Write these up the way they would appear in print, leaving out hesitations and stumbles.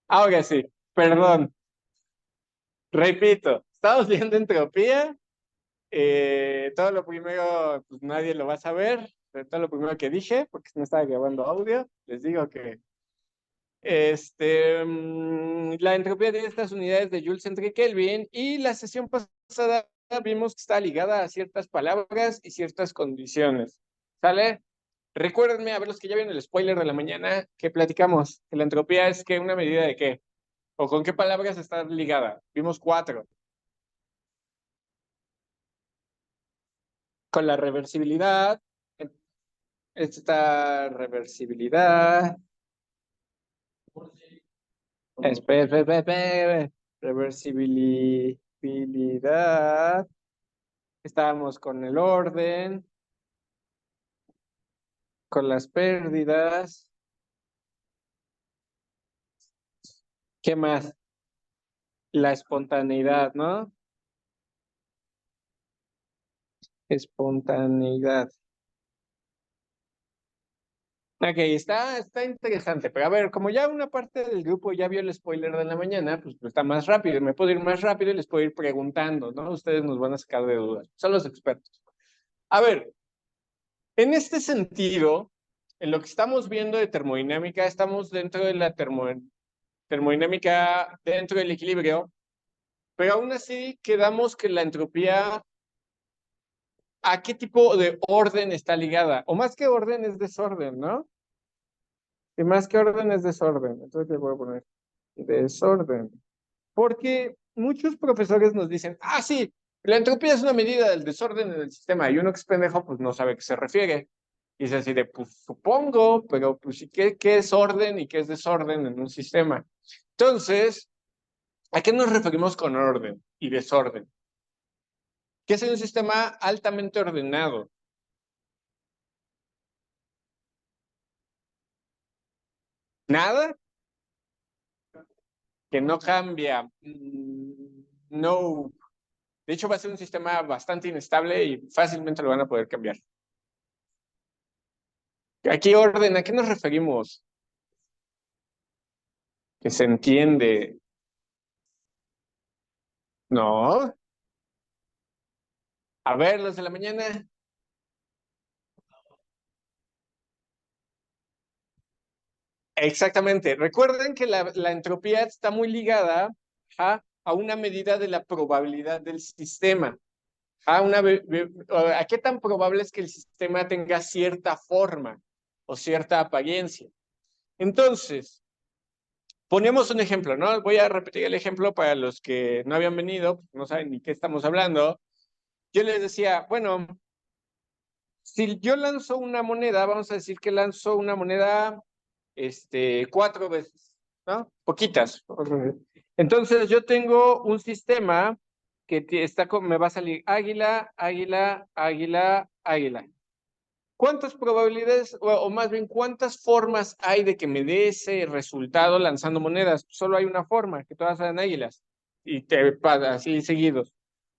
Ahora sí, perdón. Repito, estamos viendo entropía. Todo lo primero, pues nadie lo va a saber. Pero todo lo primero que dije, porque no estaba grabando audio, les digo que la entropía tiene estas unidades de Joule entre Kelvin y la sesión pasada vimos que está ligada a ciertas palabras y ciertas condiciones. ¿Sale? Recuérdenme, a ver los que ya vieron el spoiler de la mañana, que platicamos, que la entropía es que una medida de qué, o con qué palabras está ligada. Vimos 4. Con la reversibilidad, esta reversibilidad, reversibilidad, estábamos con el orden, con las pérdidas, ¿qué más? La espontaneidad, ¿no? Espontaneidad. Ok, está interesante, pero a ver, como ya una parte del grupo ya vio el spoiler de la mañana, pues está más rápido, me puedo ir más rápido y les puedo ir preguntando, ¿no? Ustedes nos van a sacar de dudas, son los expertos. A ver, en este sentido, en lo que estamos viendo de termodinámica, estamos dentro de la termodinámica, dentro del equilibrio, pero aún así quedamos que la entropía, ¿a qué tipo de orden está ligada? O más que orden es desorden, ¿no? Y más que orden es desorden. Entonces le voy a poner desorden. Porque muchos profesores nos dicen, ah, sí, la entropía es una medida del desorden en el sistema. Y uno que es pendejo, pues no sabe a qué se refiere. Y es así de, pues supongo, pero pues sí, ¿qué es orden y qué es desorden en un sistema? Entonces, ¿a qué nos referimos con orden y desorden? ¿Qué es un sistema altamente ordenado? Nada que no cambia. No. De hecho, va a ser un sistema bastante inestable y fácilmente lo van a poder cambiar. Aquí orden, ¿a qué nos referimos? Que se entiende. No. A ver, los de la mañana. Exactamente. Recuerden que la entropía está muy ligada a una medida de la probabilidad del sistema. ¿A qué tan probable es que el sistema tenga cierta forma o cierta apariencia? Entonces, ponemos un ejemplo, ¿no? Voy a repetir el ejemplo para los que no habían venido, no saben ni qué estamos hablando. Yo les decía, bueno, si yo lanzo una moneda, vamos a decir que lanzo una moneda 4 veces, ¿no? Poquitas. Entonces yo tengo un sistema que me va a salir águila, águila, águila, águila. ¿Cuántas probabilidades, o más bien, cuántas formas hay de que me dé ese resultado lanzando monedas? Solo hay una forma, que todas sean águilas, y así seguidos.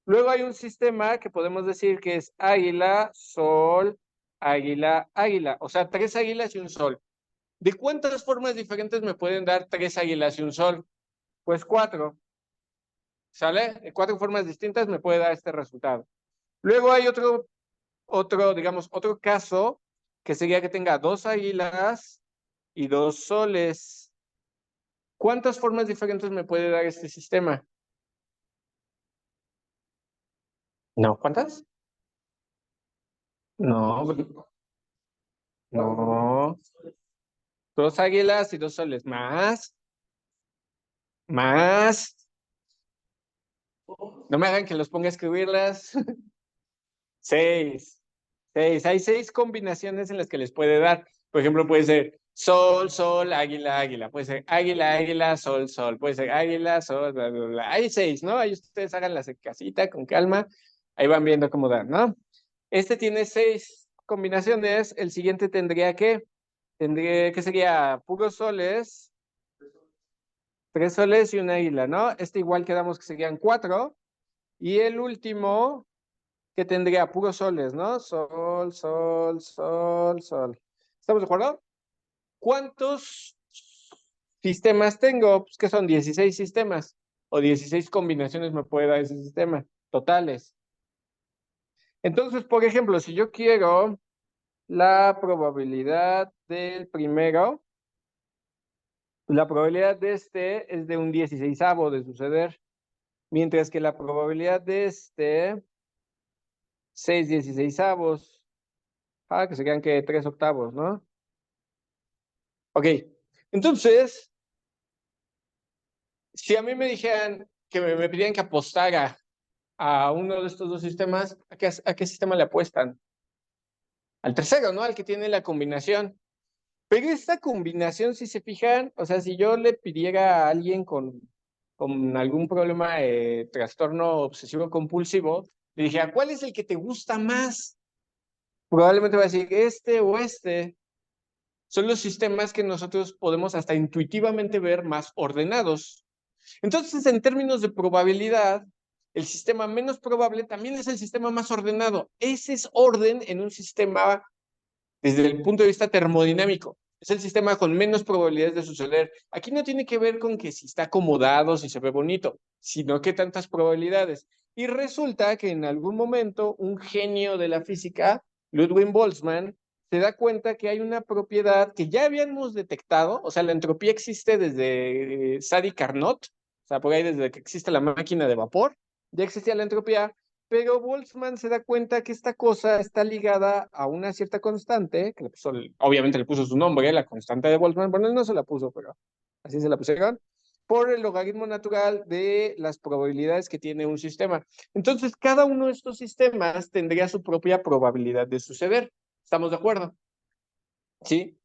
Luego hay un sistema que podemos decir que es águila, sol, águila, águila. O sea, 3 águilas y un sol. ¿De cuántas formas diferentes me pueden dar 3 águilas y un sol? Pues 4. ¿Sale? De 4 formas distintas me puede dar este resultado. Luego hay digamos, otro caso que sería que tenga 2 águilas y 2 soles. ¿Cuántas formas diferentes me puede dar este sistema? No, ¿cuántas? No, no. 2 águilas y 2 soles. Más. No me hagan que los ponga a escribirlas. 6. 6. Hay 6 combinaciones en las que les puede dar. Por ejemplo, puede ser sol, sol, águila, águila. Puede ser águila, águila, sol, sol. Puede ser águila, sol, bla, bla, bla. Hay 6, ¿no? Ahí ustedes hagan la casita con calma. Ahí van viendo cómo dan, ¿no? Este tiene 6 combinaciones. El siguiente tendría que sería puros soles, 3 soles y un águila, ¿no? Este igual quedamos que serían 4. Y el último que tendría puros soles, ¿no? Sol, sol, sol, sol. ¿Estamos de acuerdo? ¿Cuántos sistemas tengo? Pues que son 16 sistemas o 16 combinaciones me puede dar ese sistema totales. Entonces, por ejemplo, si yo quiero la probabilidad del primero, la probabilidad de este es de un 16avo de suceder, mientras que la probabilidad de este, 6 16avos. Ah, que serían que 3 octavos, ¿no? Ok, entonces, si a mí me dijeran que me pidieran que apostara a uno de estos dos sistemas, a qué sistema le apuestan? Al tercero, ¿no? Al que tiene la combinación. Pero esta combinación, si se fijan, o sea, si yo le pidiera a alguien con algún problema de trastorno obsesivo compulsivo, le dije, ¿cuál es el que te gusta más? Probablemente va a decir este o este. Son los sistemas que nosotros podemos hasta intuitivamente ver más ordenados. Entonces, en términos de probabilidad, el sistema menos probable también es el sistema más ordenado. Ese es orden en un sistema desde el punto de vista termodinámico. Es el sistema con menos probabilidades de suceder. Aquí no tiene que ver con que si está acomodado, si se ve bonito, sino que tantas probabilidades. Y resulta que en algún momento un genio de la física, Ludwig Boltzmann, se da cuenta que hay una propiedad que ya habíamos detectado, o sea, la entropía existe desde Sadi Carnot, o sea, por ahí desde que existe la máquina de vapor, ya existía la entropía, pero Boltzmann se da cuenta que esta cosa está ligada a una cierta constante, que le puso, obviamente le puso su nombre, la constante de Boltzmann, bueno, él no se la puso, pero así se la pusieron, por el logaritmo natural de las probabilidades que tiene un sistema. Entonces, cada uno de estos sistemas tendría su propia probabilidad de suceder. ¿Estamos de acuerdo? ¿Sí?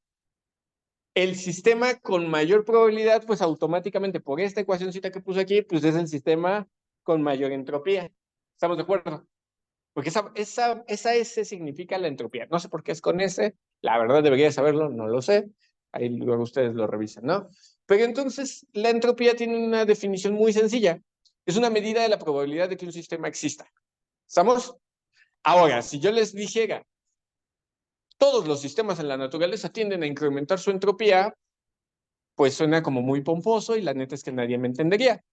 El sistema con mayor probabilidad, pues automáticamente por esta ecuacióncita que puse aquí, pues es el sistema con mayor entropía. ¿Estamos de acuerdo? Porque esa S significa la entropía. No sé por qué es con S, la verdad debería saberlo, no lo sé. Ahí luego ustedes lo revisan, ¿no? Pero entonces la entropía tiene una definición muy sencilla. Es una medida de la probabilidad de que un sistema exista. ¿Estamos? Ahora, si yo les dijera, todos los sistemas en la naturaleza tienden a incrementar su entropía, pues suena como muy pomposo y la neta es que nadie me entendería.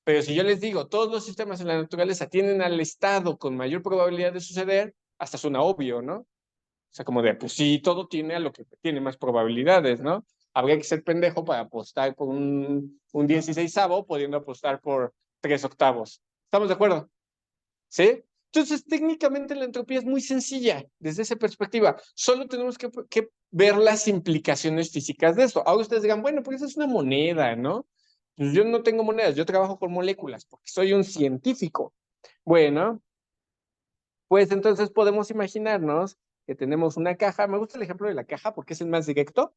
Pero si yo les digo, todos los sistemas en la naturaleza tienden al estado con mayor probabilidad de suceder, hasta suena obvio, ¿no? O sea, como de, pues sí, todo tiene a lo que tiene más probabilidades, ¿no? Habría que ser pendejo para apostar por un 16avo, pudiendo apostar por 3 octavos. ¿Estamos de acuerdo? ¿Sí? Entonces, técnicamente la entropía es muy sencilla desde esa perspectiva. Solo tenemos que ver las implicaciones físicas de esto. Ahora ustedes digan, bueno, pues eso es una moneda, ¿no? Pues yo no tengo monedas, yo trabajo con moléculas porque soy un científico. Bueno, pues entonces podemos imaginarnos que tenemos una caja. Me gusta el ejemplo de la caja porque es el más directo,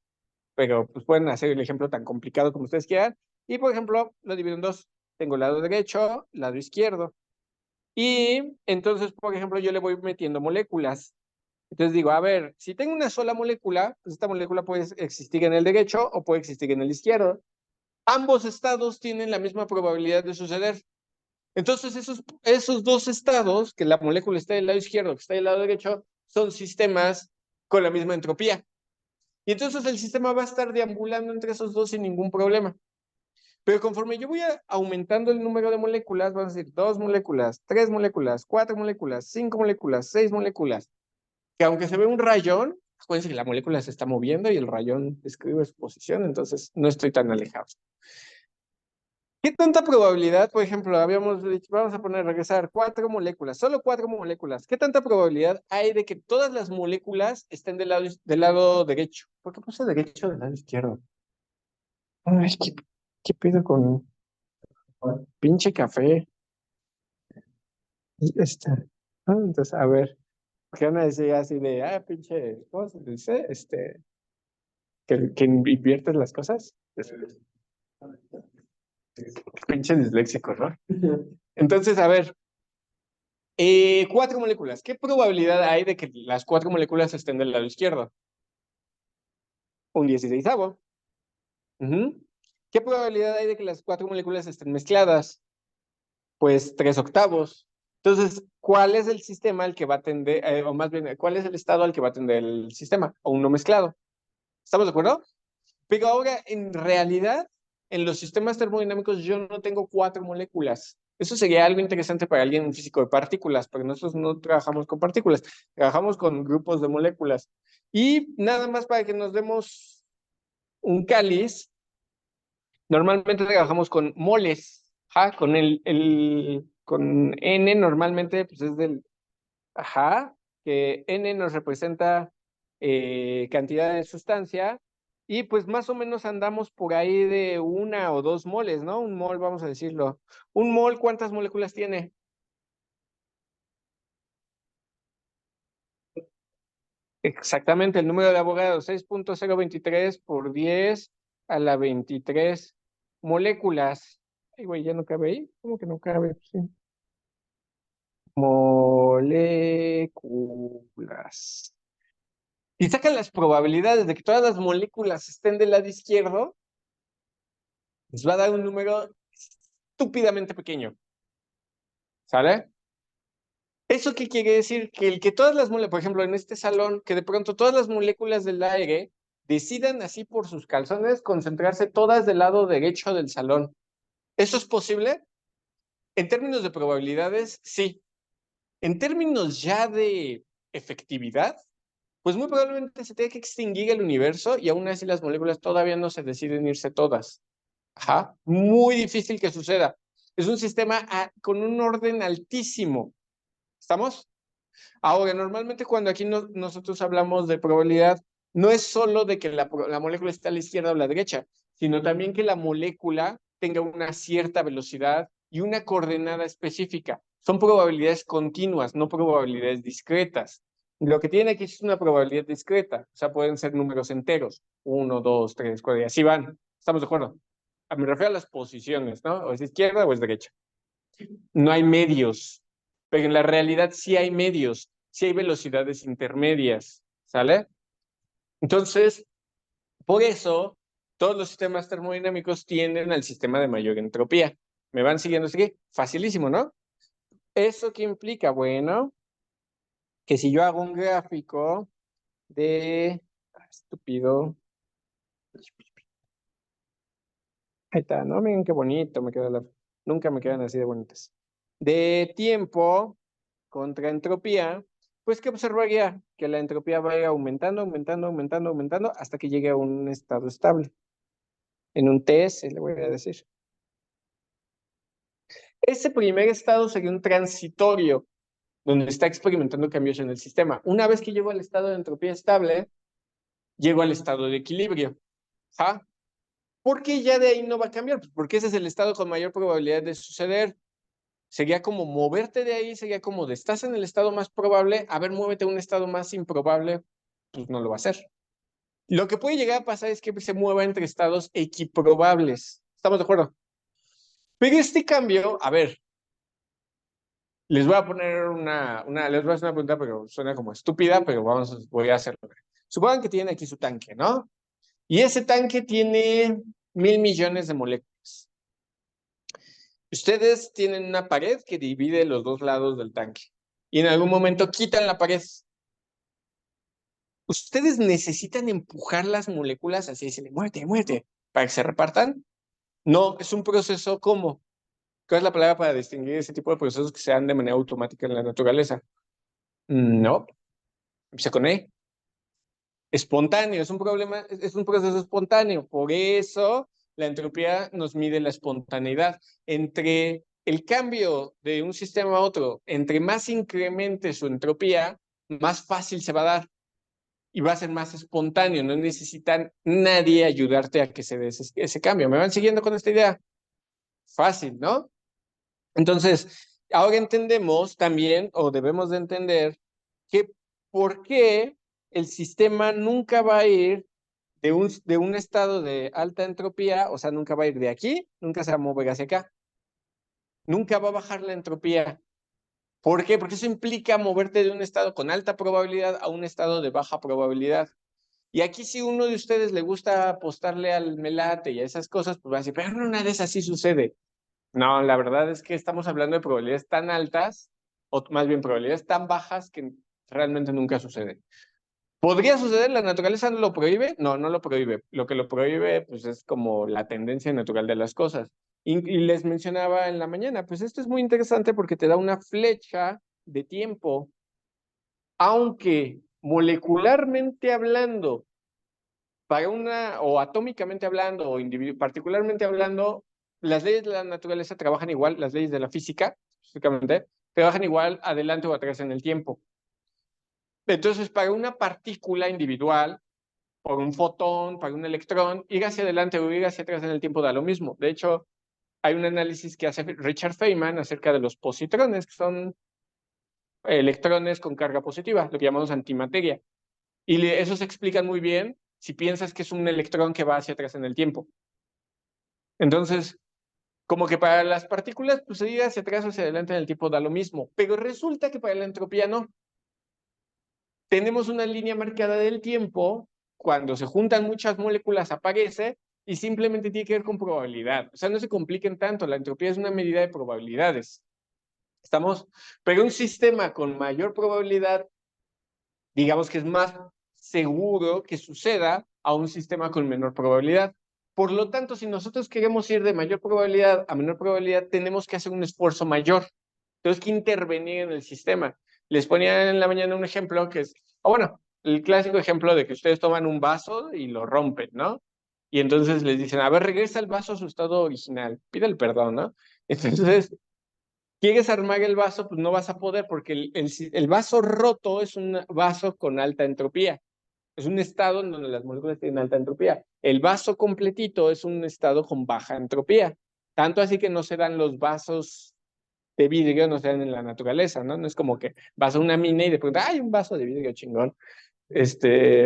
pero pues pueden hacer el ejemplo tan complicado como ustedes quieran. Y por ejemplo, lo divido en dos. Tengo lado derecho, lado izquierdo. Y entonces, por ejemplo, yo le voy metiendo moléculas. Entonces digo, a ver, si tengo una sola molécula, pues esta molécula puede existir en el derecho o puede existir en el izquierdo. Ambos estados tienen la misma probabilidad de suceder. Entonces, esos dos estados, que la molécula está del lado izquierdo, que está del lado derecho, son sistemas con la misma entropía. Y entonces el sistema va a estar deambulando entre esos dos sin ningún problema. Pero conforme yo voy aumentando el número de moléculas, van a ser 2 moléculas, 3 moléculas, 4 moléculas, 5 moléculas, 6 moléculas, que aunque se ve un rayón, acuérdense que la molécula se está moviendo y el rayón describe su posición, entonces no estoy tan alejado. ¿Qué tanta probabilidad, por ejemplo, habíamos dicho, vamos a poner, regresar 4 moléculas, solo 4 moléculas? ¿Qué tanta probabilidad hay de que todas las moléculas estén del lado derecho? ¿Por qué puse derecho del lado izquierdo? Ay, ¿qué pido con pinche café? Este, entonces, a ver, ¿qué van a decir así de, pinche, ¿cómo se dice? Que inviertes las cosas. Pinche disléxico, ¿no? Entonces, a ver, 4 moléculas. ¿Qué probabilidad hay de que las 4 moléculas estén del lado izquierdo? Un 16avo. ¿Qué probabilidad hay de que las 4 moléculas estén mezcladas? Pues 3 octavos. Entonces, ¿cuál es el sistema al que va a tender, o más bien, cuál es el estado al que va a tender el sistema? O uno mezclado. ¿Estamos de acuerdo? Pero ahora, en realidad, en los sistemas termodinámicos yo no tengo 4 moléculas. Eso sería algo interesante para alguien, un físico de partículas, pero nosotros no trabajamos con partículas, trabajamos con grupos de moléculas. Y nada más para que nos demos un cáliz, normalmente trabajamos con moles, con con N normalmente pues es del, que N nos representa cantidad de sustancia y pues más o menos andamos por ahí de 1 o 2 moles, ¿no? Un mol, vamos a decirlo. Un mol, ¿cuántas moléculas tiene? Exactamente, el número de Avogadro, 6.023 por 10 a la 23 moléculas. Ay, güey, ¿ya no cabe ahí? ¿Cómo que no cabe? Pues sí. Moléculas. Y sacan las probabilidades de que todas las moléculas estén del lado izquierdo, les va a dar un número estúpidamente pequeño. ¿Sale? ¿Eso qué quiere decir? Que el que todas las moléculas, por ejemplo, en este salón, que de pronto todas las moléculas del aire decidan así por sus calzones concentrarse todas del lado derecho del salón. ¿Eso es posible? En términos de probabilidades, sí. En términos ya de efectividad, pues muy probablemente se tenga que extinguir el universo y aún así las moléculas todavía no se deciden irse todas. Muy difícil que suceda. Es un sistema con un orden altísimo. ¿Estamos? Ahora, normalmente cuando aquí nosotros hablamos de probabilidad, no es solo de que la molécula esté a la izquierda o a la derecha, sino también que la molécula tenga una cierta velocidad y una coordenada específica. Son probabilidades continuas, no probabilidades discretas. Lo que tiene aquí es una probabilidad discreta, o sea, pueden ser números enteros, 1, 2, 3, 4, y así van. ¿Estamos de acuerdo? Me refiero a las posiciones, ¿no? O es izquierda o es derecha. No hay medios, pero en la realidad sí hay medios, sí hay velocidades intermedias, ¿sale? Entonces, por eso, todos los sistemas termodinámicos tienden al sistema de mayor entropía. ¿Me van siguiendo así? Facilísimo, ¿no? ¿Eso qué implica? Bueno, que si yo hago un gráfico de... Estúpido. Ahí está, ¿no? Miren qué bonito me queda Nunca me quedan así de bonitas. De tiempo contra entropía, pues ¿qué observaría? Que la entropía va a ir aumentando, aumentando, aumentando, aumentando hasta que llegue a un estado estable. En un TS, le voy a decir. Ese primer estado sería un transitorio, donde está experimentando cambios en el sistema. Una vez que llego al estado de entropía estable, llego al estado de equilibrio. ¿Ah? ¿Por qué ya de ahí no va a cambiar? Pues porque ese es el estado con mayor probabilidad de suceder. Sería como moverte de ahí, sería como de estás en el estado más probable, a ver, muévete a un estado más improbable, pues no lo va a hacer. Lo que puede llegar a pasar es que se mueva entre estados equiprobables. ¿Estamos de acuerdo? Pero este cambio, a ver, les voy a poner les voy a hacer una pregunta, pero suena como estúpida, pero voy a hacerlo. Supongan que tienen aquí su tanque, ¿no? Y ese tanque tiene 1.000 millones de moléculas. Ustedes tienen una pared que divide los dos lados del tanque. Y en algún momento quitan la pared. ¿Ustedes necesitan empujar las moléculas así, decirle, muerte, muerte, para que se repartan? No, es un proceso como. ¿Cuál es la palabra para distinguir ese tipo de procesos que se dan de manera automática en la naturaleza? No, empieza con E. Espontáneo, es un problema, es un proceso espontáneo. Por eso la entropía nos mide la espontaneidad. Entre el cambio de un sistema a otro, entre más incremente su entropía, más fácil se va a dar y va a ser más espontáneo. No necesitan nadie ayudarte a que se dé ese cambio. ¿Me van siguiendo con esta idea? Fácil, ¿no? Entonces, ahora entendemos también, o debemos de entender, que por qué el sistema nunca va a ir de un estado de alta entropía, o sea, nunca va a ir de aquí, nunca se va a mover hacia acá, nunca va a bajar la entropía. ¿Por qué? Porque eso implica moverte de un estado con alta probabilidad a un estado de baja probabilidad. Y aquí si uno de ustedes le gusta apostarle al melate y a esas cosas, pues va a decir, pero no, nada de eso así sucede. No, la verdad es que estamos hablando de probabilidades tan altas, o más bien probabilidades tan bajas que realmente nunca suceden. ¿Podría suceder? ¿La naturaleza no lo prohíbe? No, no lo prohíbe. Lo que lo prohíbe, pues es como la tendencia natural de las cosas. Y les mencionaba en la mañana, pues esto es muy interesante porque te da una flecha de tiempo, aunque molecularmente hablando, para una, o atómicamente hablando, o particularmente hablando, las leyes de la naturaleza trabajan igual, las leyes de la física, específicamente, trabajan igual adelante o atrás en el tiempo. Entonces, para una partícula individual, por un fotón, para un electrón, ir hacia adelante o ir hacia atrás en el tiempo da lo mismo. De hecho, hay un análisis que hace Richard Feynman acerca de los positrones, que son electrones con carga positiva, lo que llamamos antimateria. Y eso se explica muy bien si piensas que es un electrón que va hacia atrás en el tiempo. Entonces, como que para las partículas, pues ir hacia atrás o hacia adelante en el tiempo da lo mismo, pero resulta que para la entropía no. Tenemos una línea marcada del tiempo, cuando se juntan muchas moléculas aparece y simplemente tiene que ver con probabilidad. O sea, no se compliquen tanto, la entropía es una medida de probabilidades. ¿Estamos? Pero un sistema con mayor probabilidad, digamos que es más seguro que suceda a un sistema con menor probabilidad. Por lo tanto, si nosotros queremos ir de mayor probabilidad a menor probabilidad, tenemos que hacer un esfuerzo mayor. Tenemos que intervenir en el sistema. Les ponía en la mañana un ejemplo que es, bueno, el clásico ejemplo de que ustedes toman un vaso y lo rompen, ¿no? Y entonces les dicen, a ver, regresa el vaso a su estado original, pide el perdón, ¿no? Entonces, quieres armar el vaso, pues no vas a poder porque el vaso roto es un vaso con alta entropía. Es un estado en donde las moléculas tienen alta entropía. El vaso completito es un estado con baja entropía. Tanto así que no se dan los vasos de vidrio, no se dan en la naturaleza, ¿no? No es como que vas a una mina y de pronto, ¡ay, un vaso de vidrio chingón!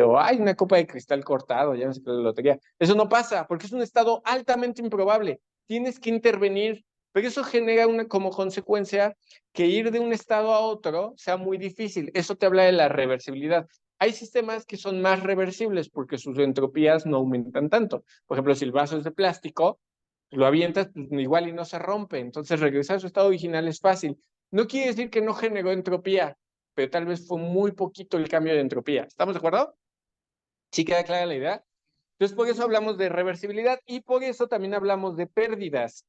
O hay una copa de cristal cortado, ya no sé qué es la lotería. Eso no pasa, porque es un estado altamente improbable. Tienes que intervenir, pero eso genera como consecuencia que ir de un estado a otro sea muy difícil. Eso te habla de la reversibilidad. Hay sistemas que son más reversibles porque sus entropías no aumentan tanto. Por ejemplo, si el vaso es de plástico, lo avientas, pues igual y no se rompe. Entonces, regresar a su estado original es fácil. No quiere decir que no generó entropía, pero tal vez fue muy poquito el cambio de entropía. ¿Estamos de acuerdo? ¿Sí queda clara la idea? Entonces, por eso hablamos de reversibilidad y por eso también hablamos de pérdidas.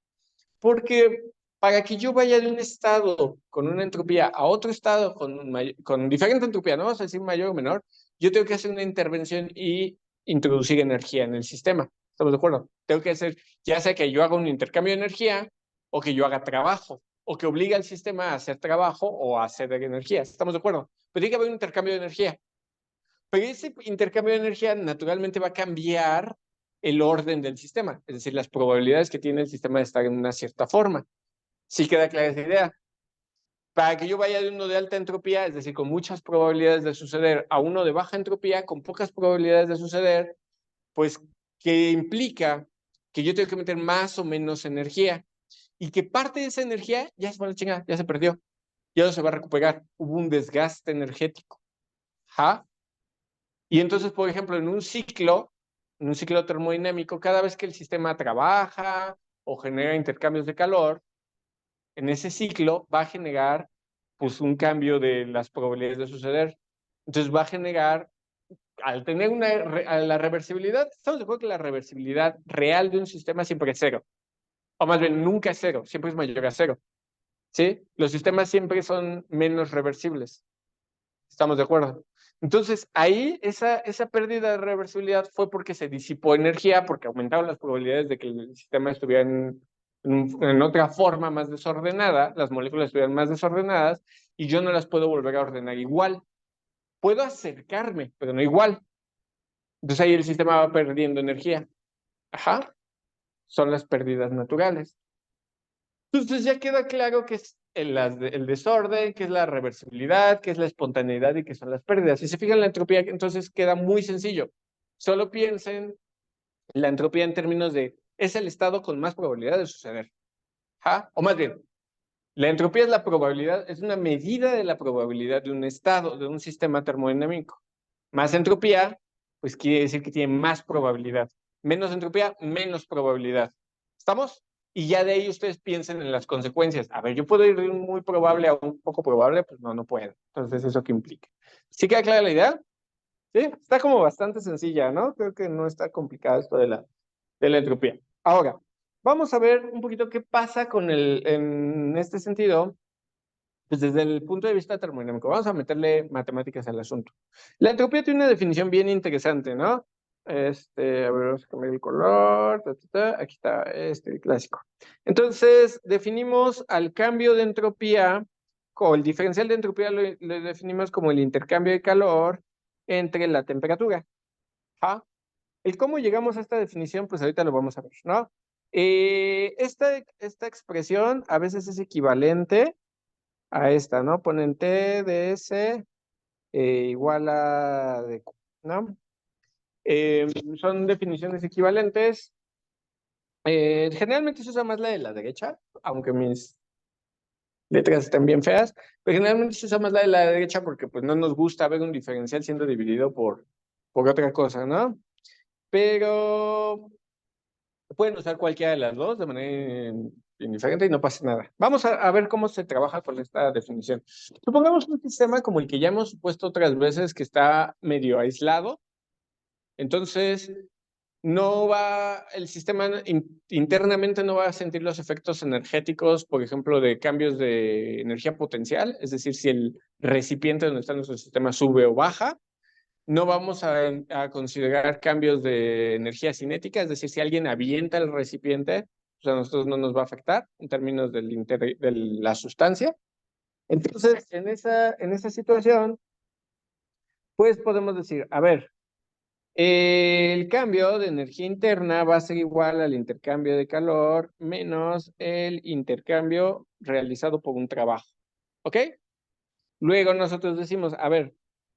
Porque para que yo vaya de un estado con una entropía a otro estado con diferente entropía, no vamos a decir mayor o menor, yo tengo que hacer una intervención y introducir energía en el sistema. ¿Estamos de acuerdo? Tengo que hacer, ya sea que yo haga un intercambio de energía o que yo haga trabajo o que obligue al sistema a hacer trabajo o a hacer energía. ¿Estamos de acuerdo? Pero tiene que haber un intercambio de energía. Pero ese intercambio de energía naturalmente va a cambiar el orden del sistema, es decir, las probabilidades que tiene el sistema de estar en una cierta forma. Sí queda clara esa idea. Para que yo vaya de uno de alta entropía, es decir, con muchas probabilidades de suceder, a uno de baja entropía, con pocas probabilidades de suceder, pues que implica que yo tengo que meter más o menos energía y que parte de esa energía ya se va a la chingada, ya se perdió, ya no se va a recuperar. Hubo un desgaste energético. ¿Ja? Y entonces, por ejemplo, en un ciclo termodinámico, cada vez que el sistema trabaja o genera intercambios de calor, en ese ciclo va a generar pues un cambio de las probabilidades de suceder. Entonces va a generar, al tener la reversibilidad, estamos de acuerdo que la reversibilidad real de un sistema siempre es cero, o más bien nunca es cero, siempre es mayor a cero, ¿sí? Los sistemas siempre son menos reversibles. ¿Estamos de acuerdo? Entonces, ahí esa pérdida de reversibilidad fue porque se disipó energía, porque aumentaron las probabilidades de que el sistema estuviera en otra forma más desordenada, las moléculas estuvieran más desordenadas, y yo no las puedo volver a ordenar igual. Puedo acercarme, pero no igual. Entonces ahí el sistema va perdiendo energía. Ajá, son las pérdidas naturales. Entonces ya queda claro que es el desorden, que es la reversibilidad, que es la espontaneidad y que son las pérdidas. Si se fijan en la entropía, entonces queda muy sencillo. Solo piensen la entropía en términos de, es el estado con más probabilidad de suceder. ¿Ja? O más bien, la entropía es la probabilidad, es una medida de la probabilidad de un estado, de un sistema termodinámico. Más entropía, pues quiere decir que tiene más probabilidad. Menos entropía, menos probabilidad. ¿Estamos? Y ya de ahí ustedes piensen en las consecuencias. A ver, yo puedo ir de un muy probable a un poco probable, pues no, no puedo. Entonces, ¿eso qué implica? ¿Sí queda clara la idea? ¿Sí? Está como bastante sencilla, ¿no? Creo que no está complicado esto de la entropía. Ahora, vamos a ver un poquito qué pasa con en este sentido, pues desde el punto de vista termodinámico. Vamos a meterle matemáticas al asunto. La entropía tiene una definición bien interesante, ¿no? A ver, vamos a cambiar el color. Aquí está, clásico. Entonces, definimos al cambio de entropía, o el diferencial de entropía lo definimos como el intercambio de calor entre la temperatura. ¿Ah? El cómo llegamos a esta definición, pues ahorita lo vamos a ver, ¿no? Esta expresión a veces es equivalente a esta, ¿no? Ponen T de S igual a de Q, ¿no? Son definiciones equivalentes. Generalmente se usa más la de la derecha, aunque mis letras están bien feas, pero generalmente se usa más la de la derecha porque pues no nos gusta ver un diferencial siendo dividido por otra cosa, ¿no? Pero pueden usar cualquiera de las dos de manera indiferente y no pasa nada. Vamos a ver cómo se trabaja con esta definición. Supongamos un sistema como el que ya hemos supuesto otras veces que está medio aislado. Entonces, el sistema internamente no va a sentir los efectos energéticos, por ejemplo, de cambios de energía potencial, es decir, si el recipiente donde está nuestro sistema sube o baja. No vamos a considerar cambios de energía cinética, es decir, si alguien avienta el recipiente, pues a nosotros no nos va a afectar en términos de la sustancia. Entonces, en esa situación, pues podemos decir, a ver, el cambio de energía interna va a ser igual al intercambio de calor menos el intercambio realizado por un trabajo. ¿Ok? Luego nosotros decimos, a ver,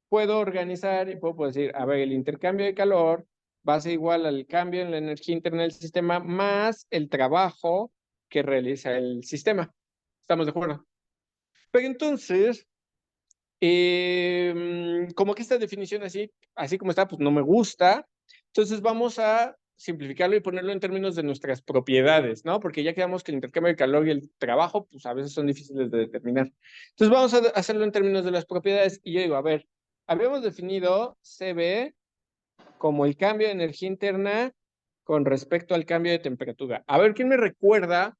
puedo organizar y puedo decir, a ver, el intercambio de calor va a ser igual al cambio en la energía interna del sistema más el trabajo que realiza el sistema. ¿Estamos de acuerdo? Pero entonces, como que esta definición así como está, pues no me gusta. Entonces vamos a simplificarlo y ponerlo en términos de nuestras propiedades, ¿no? Porque ya quedamos que el intercambio de calor y el trabajo, pues a veces son difíciles de determinar. Entonces vamos a hacerlo en términos de las propiedades. Y yo digo, a ver, habíamos definido CB como el cambio de energía interna con respecto al cambio de temperatura. A ver, ¿quién me recuerda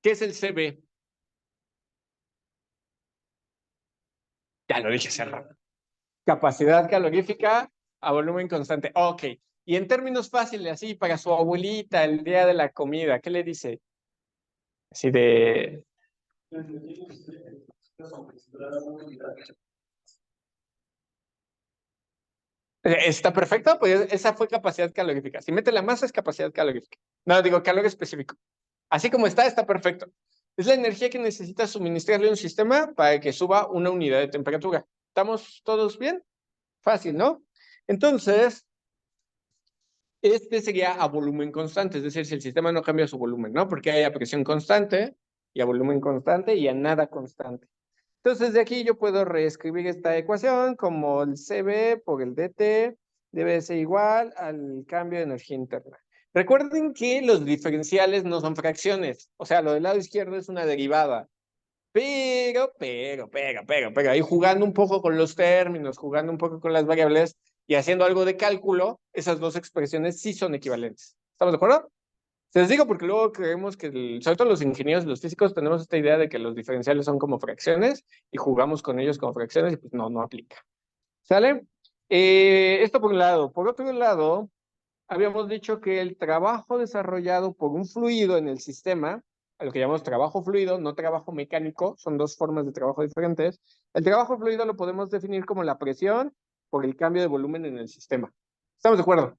qué es el CB? Ya lo dije hace rato. Capacidad calorífica a volumen constante. Ok. Y en términos fáciles, así, para su abuelita, el día de la comida, ¿qué le dice? Así de... ¿Está perfecto? Pues esa fue capacidad calorífica. Si mete la masa es capacidad calorífica. No, digo calor específico. Así como está perfecto. Es la energía que necesita suministrarle un sistema para que suba una unidad de temperatura. ¿Estamos todos bien? Fácil, ¿no? Entonces, este sería a volumen constante, es decir, si el sistema no cambia su volumen, ¿no? Porque hay a presión constante y a volumen constante y a nada constante. Entonces, de aquí yo puedo reescribir esta ecuación como el CB por el DT debe ser igual al cambio de energía interna. Recuerden que los diferenciales no son fracciones, o sea, lo del lado izquierdo es una derivada, pero, ahí jugando un poco con los términos, jugando un poco con las variables y haciendo algo de cálculo, esas dos expresiones sí son equivalentes. ¿Estamos de acuerdo? Se les digo porque luego creemos que, sobre todo los ingenieros y los físicos, tenemos esta idea de que los diferenciales son como fracciones y jugamos con ellos como fracciones y pues no aplica. ¿Sale? Esto por un lado. Por otro lado, habíamos dicho que el trabajo desarrollado por un fluido en el sistema, a lo que llamamos trabajo fluido, no trabajo mecánico, son dos formas de trabajo diferentes. El trabajo fluido lo podemos definir como la presión por el cambio de volumen en el sistema. ¿Estamos de acuerdo?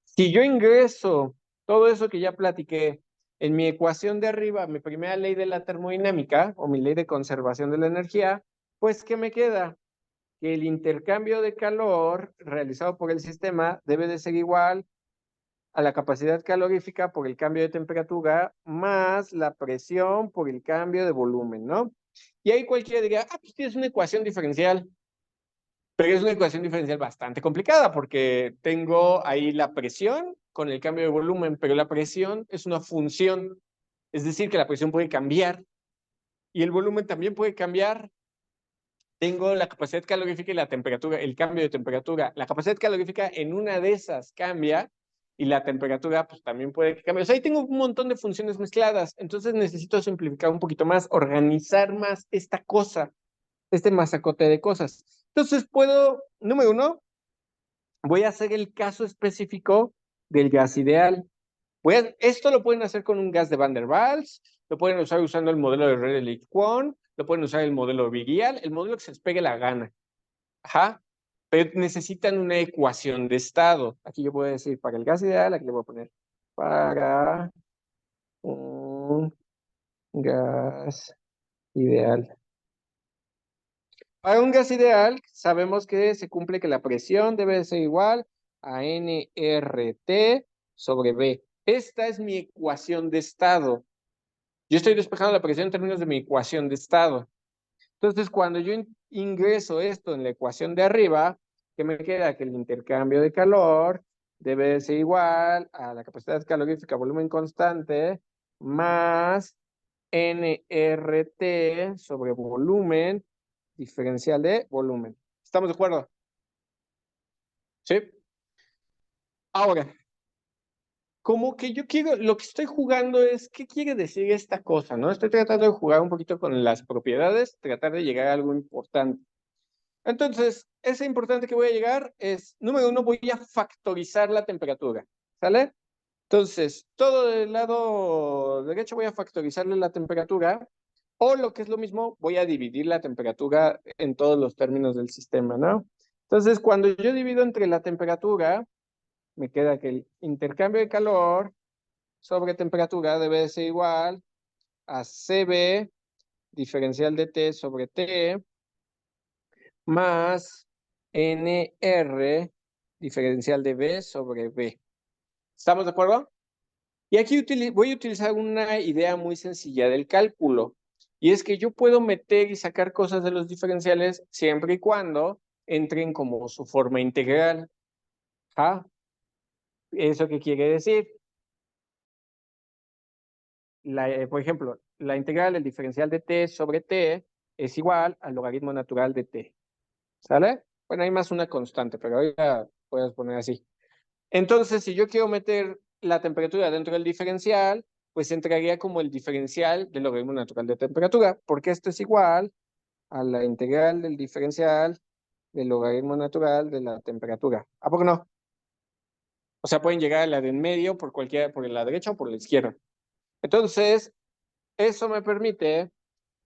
Si yo ingreso todo eso que ya platiqué en mi ecuación de arriba, mi primera ley de la termodinámica o mi ley de conservación de la energía, pues ¿qué me queda? Que el intercambio de calor realizado por el sistema debe de ser igual a la capacidad calorífica por el cambio de temperatura más la presión por el cambio de volumen, ¿no? Y ahí cualquiera diría, pues tienes una ecuación diferencial. Pero es una ecuación diferencial bastante complicada porque tengo ahí la presión con el cambio de volumen, pero la presión es una función, es decir, que la presión puede cambiar y el volumen también puede cambiar. tengo la capacidad calorífica y la temperatura, el cambio de temperatura. La capacidad calorífica en una de esas cambia y la temperatura pues también puede que cambie. O sea, ahí tengo un montón de funciones mezcladas. Entonces necesito simplificar un poquito más, organizar más esta cosa, este masacote de cosas. Entonces puedo, número uno, voy a hacer el caso específico del gas ideal. Esto lo pueden hacer con un gas de Van der Waals, lo pueden usar usando el modelo de Redlich-Kwon, lo pueden usar el modelo Vigial, el modelo que se les pegue la gana. Ajá. Pero necesitan una ecuación de estado. Aquí yo voy a decir para el gas ideal, aquí le voy a poner para un gas ideal. Para un gas ideal, sabemos que se cumple que la presión debe ser igual a nRT sobre B. Esta es mi ecuación de estado. Yo estoy despejando la presión en términos de mi ecuación de estado. Entonces, cuando yo ingreso esto en la ecuación de arriba, ¿qué me queda? Que el intercambio de calor debe ser igual a la capacidad calorífica volumen constante más nRT sobre volumen diferencial de volumen. ¿Estamos de acuerdo? Sí. Ahora, como que yo quiero, lo que estoy jugando es, ¿qué quiere decir esta cosa? ¿No? Estoy tratando de jugar un poquito con las propiedades, tratar de llegar a algo importante. Entonces, ese importante que voy a llegar es, número uno, voy a factorizar la temperatura, ¿sale? Entonces, todo del lado derecho voy a factorizarle la temperatura, o lo que es lo mismo, voy a dividir la temperatura en todos los términos del sistema, ¿no? Entonces, cuando yo divido entre la temperatura, me queda que el intercambio de calor sobre temperatura debe de ser igual a CB diferencial de T sobre T más NR diferencial de B sobre B. ¿Estamos de acuerdo? Y aquí voy a utilizar una idea muy sencilla del cálculo. Y es que yo puedo meter y sacar cosas de los diferenciales siempre y cuando entren como su forma integral. ¿Ah? ¿Eso qué quiere decir? Por ejemplo, la integral del diferencial de t sobre t es igual al logaritmo natural de t. ¿Sale? Bueno, hay más una constante, pero ahora puedes poner así. Entonces, si yo quiero meter la temperatura dentro del diferencial, pues entraría como el diferencial del logaritmo natural de temperatura, porque esto es igual a la integral del diferencial del logaritmo natural de la temperatura. ¿A poco no? O sea, pueden llegar a la de en medio por cualquiera, por la derecha o por la izquierda. Entonces, eso me permite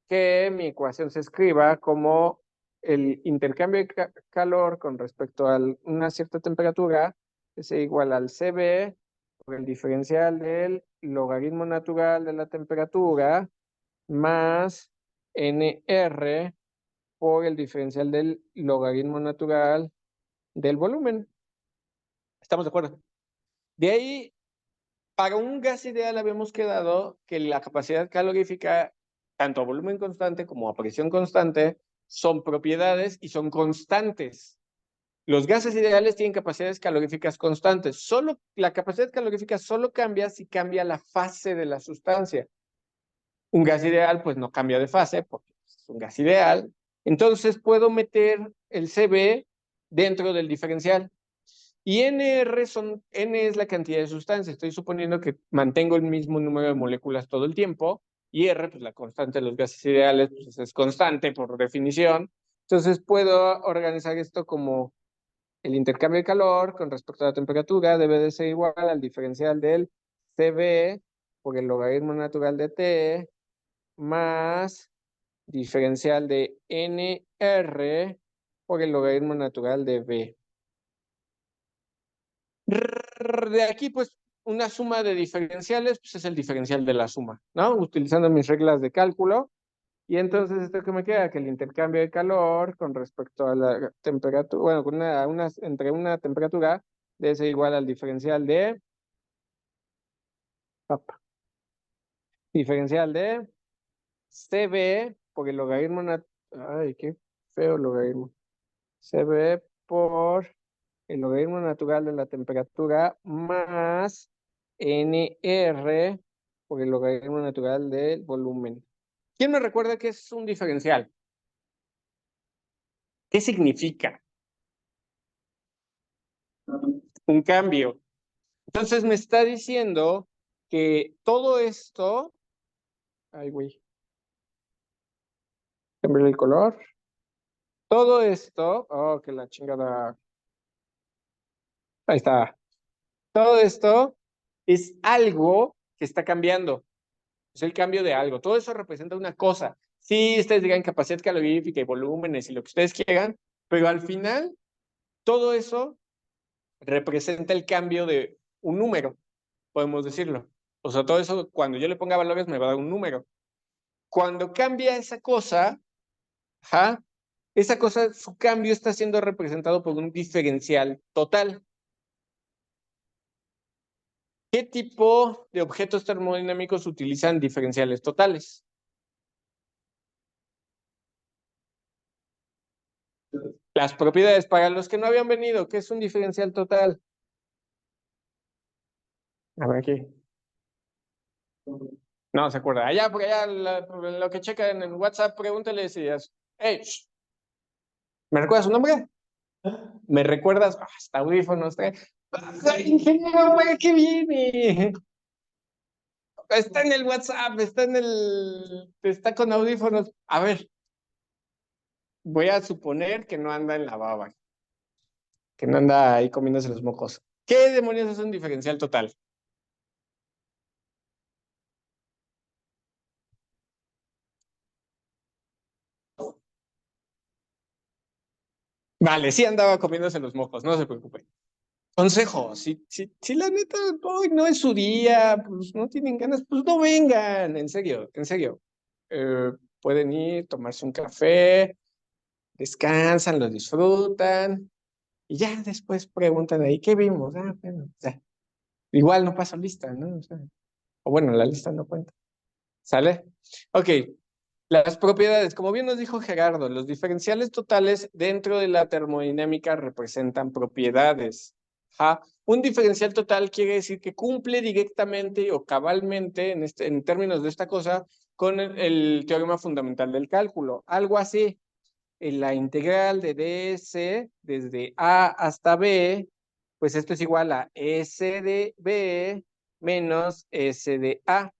que mi ecuación se escriba como el intercambio de calor con respecto a una cierta temperatura es igual al CB por el diferencial del logaritmo natural de la temperatura más NR por el diferencial del logaritmo natural del volumen. ¿Estamos de acuerdo? De ahí, para un gas ideal habíamos quedado que la capacidad calorífica, tanto a volumen constante como a presión constante, son propiedades y son constantes. Los gases ideales tienen capacidades caloríficas constantes. Solo, la capacidad calorífica solo cambia si cambia la fase de la sustancia. Un gas ideal pues no cambia de fase porque es un gas ideal. Entonces puedo meter el CB dentro del diferencial. Y N es la cantidad de sustancia. Estoy suponiendo que mantengo el mismo número de moléculas todo el tiempo. Y R, pues la constante de los gases ideales, pues es constante por definición. Entonces puedo organizar esto como el intercambio de calor con respecto a la temperatura debe de ser igual al diferencial del CB por el logaritmo natural de T más diferencial de NR por el logaritmo natural de B. De aquí, pues, una suma de diferenciales, pues es el diferencial de la suma, ¿no? Utilizando mis reglas de cálculo. Y entonces, esto que me queda, que el intercambio de calor con respecto a la temperatura, bueno, con entre una temperatura, debe ser igual al diferencial de, diferencial de CB por el logaritmo, ay, qué feo logaritmo. CB por el logaritmo natural de la temperatura más NR por el logaritmo natural del volumen. ¿Quién me recuerda que es un diferencial? ¿Qué significa? Un cambio. Entonces me está diciendo que todo esto... Ay, güey. Cambiar el color. Todo esto... Oh, que la chingada. Ahí está. Todo esto es algo que está cambiando. Es el cambio de algo. Todo eso representa una cosa. Sí, ustedes digan capacidad calorífica y volúmenes y lo que ustedes quieran, pero al final todo eso representa el cambio de un número, podemos decirlo. O sea, todo eso, cuando yo le ponga valores, me va a dar un número. Cuando cambia esa cosa, ajá, esa cosa, su cambio está siendo representado por un diferencial total. ¿Qué tipo de objetos termodinámicos utilizan diferenciales totales? Las propiedades, para los que no habían venido, ¿qué es un diferencial total? A ver aquí. No se acuerda. Allá, por allá, lo que checan en WhatsApp, pregúntale si es. Hey, ¿me recuerdas su nombre? ¿Me recuerdas? Hasta audífonos. Ay, ingeniero, ¿para qué viene? Está en el WhatsApp, está con audífonos. A ver, voy a suponer que no anda en la baba, que no anda ahí comiéndose los mocos. ¿Qué demonios es un diferencial total? Vale, sí andaba comiéndose los mocos, no se preocupe. Consejo, si la neta hoy no es su día, pues no tienen ganas, pues no vengan, en serio, en serio. Pueden ir, tomarse un café, descansan, lo disfrutan y ya después preguntan ahí, ¿qué vimos? Ah, bueno, o sea, igual no pasa lista, ¿no? O bueno, la lista no cuenta. ¿Sale? Ok, las propiedades, como bien nos dijo Gerardo, los diferenciales totales dentro de la termodinámica representan propiedades. Ajá. Un diferencial total quiere decir que cumple directamente o cabalmente, en términos de esta cosa, con el teorema fundamental del cálculo. Algo así, en la integral de ds desde a hasta b, pues esto es igual a s de b menos s de a.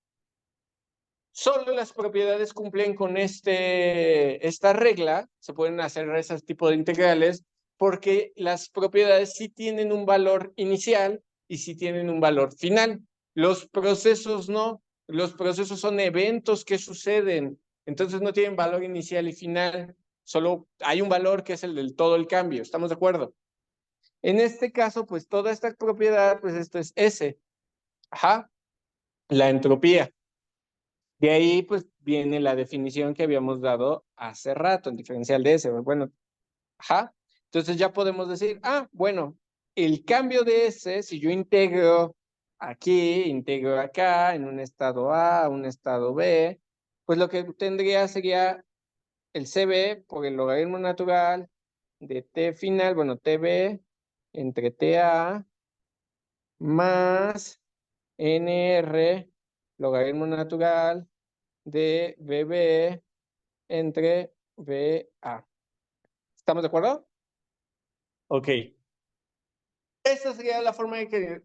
Solo las propiedades cumplen con esta regla, se pueden hacer ese tipo de integrales, porque las propiedades sí tienen un valor inicial y sí tienen un valor final. Los procesos no, los procesos son eventos que suceden, entonces no tienen valor inicial y final, solo hay un valor que es el del todo el cambio, ¿estamos de acuerdo? En este caso, pues toda esta propiedad, pues esto es S, ajá, la entropía. De ahí, pues, viene la definición que habíamos dado hace rato, el diferencial de S. Bueno, ajá. Entonces ya podemos decir, bueno, el cambio de S, si yo integro aquí, integro acá, en un estado A, un estado B, pues lo que tendría sería el CB por el logaritmo natural de T final, bueno, TB entre TA más NR, logaritmo natural de BB entre BA. ¿Estamos de acuerdo? Ok. Esta sería la forma de que,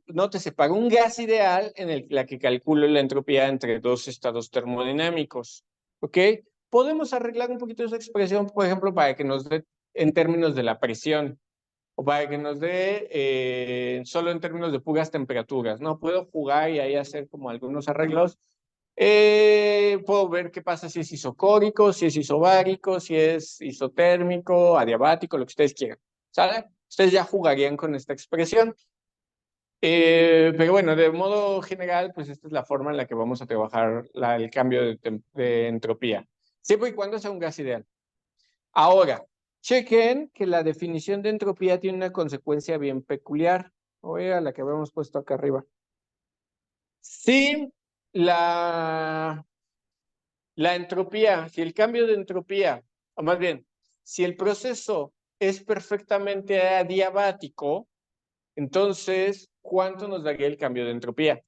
nótese, para un gas ideal en la que calculo la entropía entre dos estados termodinámicos. ¿Ok? Podemos arreglar un poquito esa expresión, por ejemplo, para que nos dé en términos de la presión o para que nos dé solo en términos de puras temperaturas, ¿no? Puedo jugar y ahí hacer como algunos arreglos. Puedo ver qué pasa si es isocórico, si es isobárico, si es isotérmico, adiabático, lo que ustedes quieran. ¿Sale? Ustedes ya jugarían con esta expresión. Pero bueno, de modo general, pues esta es la forma en la que vamos a trabajar el cambio de entropía. Siempre y cuando sea un gas ideal. Ahora, chequen que la definición de entropía tiene una consecuencia bien peculiar. Oiga, la que habíamos puesto acá arriba. Si la entropía, si el cambio de entropía, o más bien, si el proceso es perfectamente adiabático, entonces, ¿cuánto nos daría el cambio de entropía?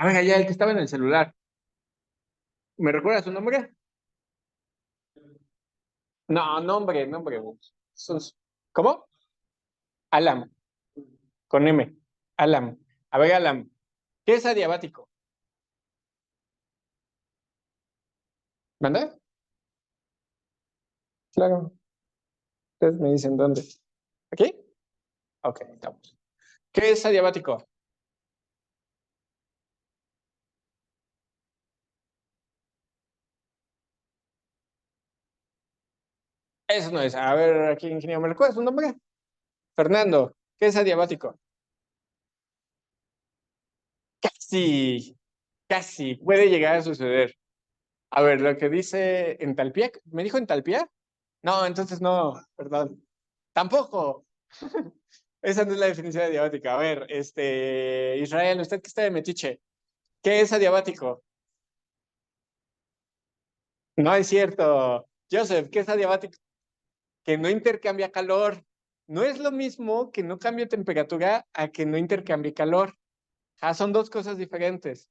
Ah, ya, el que estaba en el celular. ¿Me recuerda su nombre? No, nombre. Son- ¿Cómo? Alam, con M. Alam. A ver, Alam, ¿qué es adiabático? ¿Manda? Claro. Ustedes me dicen dónde. ¿Aquí? Ok, estamos. ¿Qué es adiabático? Eso no es. A ver, aquí, ingeniero, ¿me recuerdas su nombre? Fernando, ¿qué es adiabático? Casi, casi, puede llegar a suceder. A ver, lo que dice entalpía, ¿me dijo entalpía? No, entonces no, perdón. Tampoco. Esa no es la definición de adiabática. A ver, Israel, usted que está de metiche, ¿qué es adiabático? No es cierto. Joseph, ¿qué es adiabático? Que no intercambia calor. No es lo mismo que no cambie temperatura a que no intercambie calor. Ah, son dos cosas diferentes.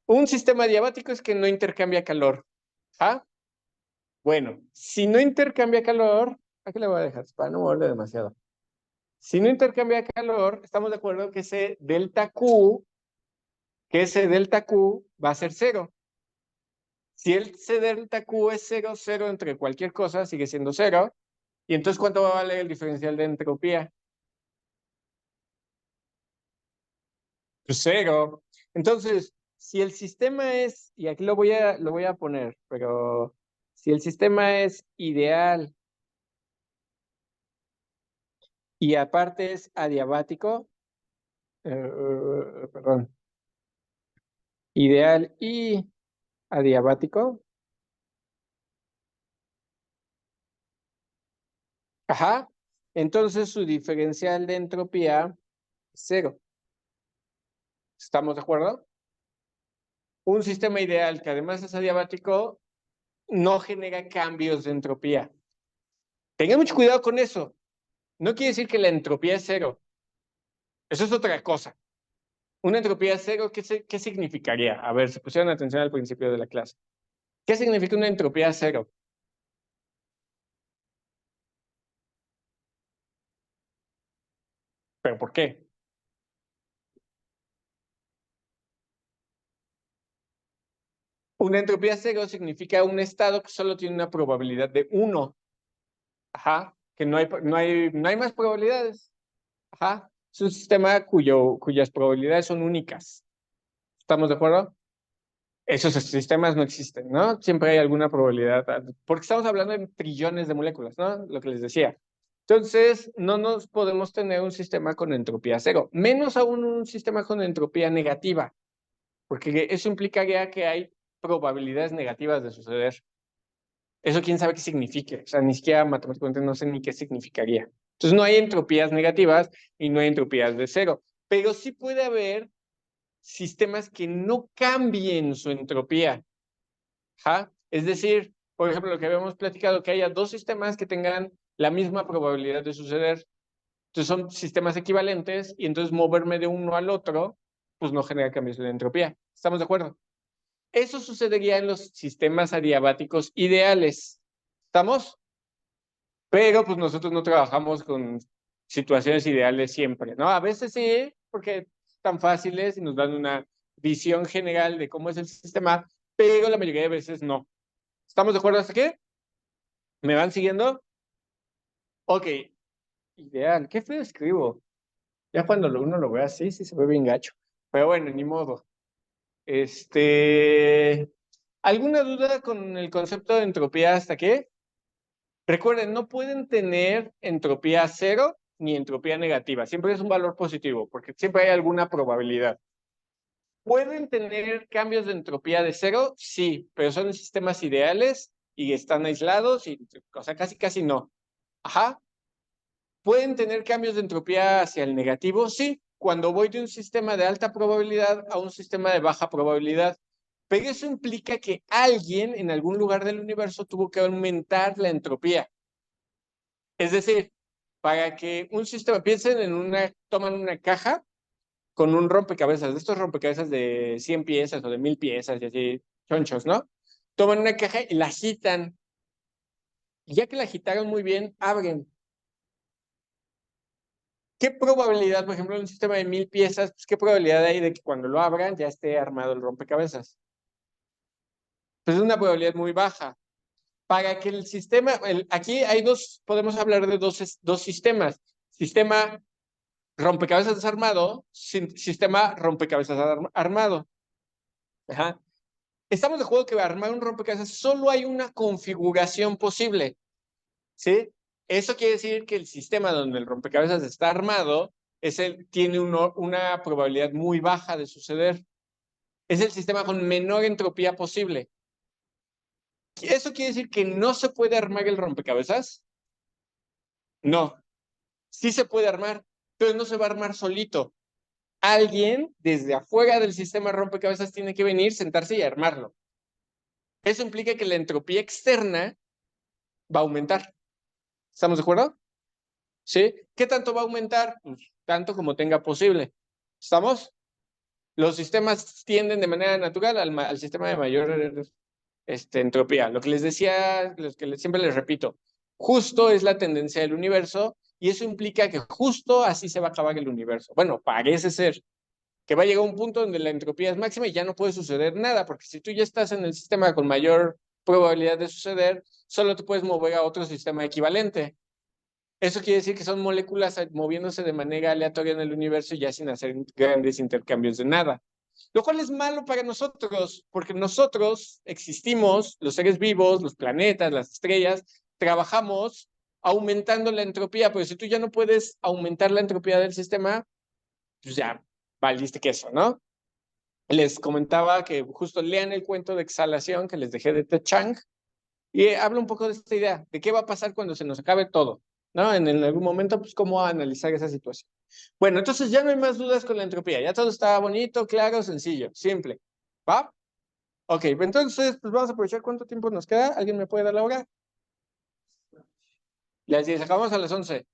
Un sistema adiabático es que no intercambia calor. ¿Ah? Bueno, si no intercambia calor, ¿a qué le voy a dejar? Para no moverle demasiado. Si no intercambia calor, estamos de acuerdo que ese delta Q va a ser cero. Si ese delta Q es cero, cero entre cualquier cosa sigue siendo cero. ¿Y entonces cuánto va a valer el diferencial de entropía? Pues cero. Entonces, si el sistema es, y aquí lo voy a poner, pero si el sistema es ideal y aparte es adiabático, perdón, ideal y adiabático, ajá, entonces su diferencial de entropía es cero. ¿Estamos de acuerdo? Un sistema ideal que además es adiabático no genera cambios de entropía. Tengan mucho cuidado con eso. No quiere decir que la entropía es cero. Eso es otra cosa. Una entropía cero, ¿qué significaría? A ver, se pusieron atención al principio de la clase. ¿Qué significa una entropía cero? ¿Pero por qué? Una entropía cero significa un estado que solo tiene una probabilidad de uno. Ajá. Que no hay más probabilidades. Ajá. Es un sistema cuyas probabilidades son únicas. ¿Estamos de acuerdo? Esos sistemas no existen, ¿no? Siempre hay alguna probabilidad, porque estamos hablando de trillones de moléculas, ¿no? Lo que les decía. Entonces, no nos podemos tener un sistema con entropía cero, menos aún un sistema con entropía negativa, porque eso implicaría que hay probabilidades negativas de suceder. Eso quién sabe qué signifique, o sea, ni siquiera matemáticamente no sé ni qué significaría. Entonces, no hay entropías negativas y no hay entropías de cero, pero sí puede haber sistemas que no cambien su entropía. Ajá. Es decir, por ejemplo, lo que habíamos platicado, que haya dos sistemas que tengan la misma probabilidad de suceder. Entonces son sistemas equivalentes y entonces moverme de uno al otro, pues no genera cambios de entropía. ¿Estamos de acuerdo? Eso sucedería en los sistemas adiabáticos ideales. ¿Estamos? Pero pues nosotros no trabajamos con situaciones ideales siempre, ¿no? A veces sí, porque están fáciles y nos dan una visión general de cómo es el sistema, pero la mayoría de veces no. ¿Estamos de acuerdo hasta aquí? ¿Me van siguiendo? Ok, ideal. Qué feo escribo. Ya cuando uno lo ve así, sí se ve bien gacho. Pero bueno, ni modo. ¿Alguna duda con el concepto de entropía hasta aquí? Recuerden, no pueden tener entropía cero ni entropía negativa. Siempre es un valor positivo, porque siempre hay alguna probabilidad. ¿Pueden tener cambios de entropía de cero? Sí, pero son sistemas ideales y están aislados y, o sea, casi, casi no. Ajá. ¿Pueden tener cambios de entropía hacia el negativo? Sí, cuando voy de un sistema de alta probabilidad a un sistema de baja probabilidad. Pero eso implica que alguien en algún lugar del universo tuvo que aumentar la entropía. Es decir, para que un sistema, piensen en toman una caja con un rompecabezas, de estos rompecabezas de 100 piezas o de 1000 piezas y así, chonchos, ¿no? Toman una caja y la agitan. Y ya que la agitaron muy bien, abren. ¿Qué probabilidad, por ejemplo, en un sistema de 1000 piezas, pues, qué probabilidad hay de que cuando lo abran ya esté armado el rompecabezas? Pues es una probabilidad muy baja. Para que el sistema, aquí hay podemos hablar de dos sistemas. Sistema rompecabezas desarmado, sistema rompecabezas armado. Ajá. Estamos de acuerdo que armar un rompecabezas solo hay una configuración posible, ¿sí? Eso quiere decir que el sistema donde el rompecabezas está armado tiene una probabilidad muy baja de suceder. Es el sistema con menor entropía posible. ¿Eso quiere decir que no se puede armar el rompecabezas? No, sí se puede armar, pero no se va a armar solito. Alguien desde afuera del sistema rompecabezas tiene que venir, sentarse y armarlo. Eso implica que la entropía externa va a aumentar. ¿Estamos de acuerdo? ¿Sí? ¿Qué tanto va a aumentar? Pues, tanto como tenga posible. ¿Estamos? Los sistemas tienden de manera natural al sistema de mayor entropía. Lo que les decía, siempre les repito, justo es la tendencia del universo y eso implica que justo así se va a acabar el universo. Bueno, parece ser que va a llegar un punto donde la entropía es máxima y ya no puede suceder nada, porque si tú ya estás en el sistema con mayor probabilidad de suceder, solo te puedes mover a otro sistema equivalente. Eso quiere decir que son moléculas moviéndose de manera aleatoria en el universo y ya sin hacer grandes intercambios de nada. Lo cual es malo para nosotros, porque nosotros existimos, los seres vivos, los planetas, las estrellas, trabajamos aumentando la entropía, pero si tú ya no puedes aumentar la entropía del sistema, pues ya valiste queso, ¿no? Les comentaba que justo lean el cuento de exhalación que les dejé de Ted Chiang y habla un poco de esta idea, de qué va a pasar cuando se nos acabe todo, ¿no? En algún momento, pues, cómo analizar esa situación. Bueno, entonces ya no hay más dudas con la entropía, ya todo está bonito, claro, sencillo, simple, ¿va? Ok, entonces, pues vamos a aprovechar cuánto tiempo nos queda. ¿Alguien me puede dar la hora? Las 10, acabamos a las 11.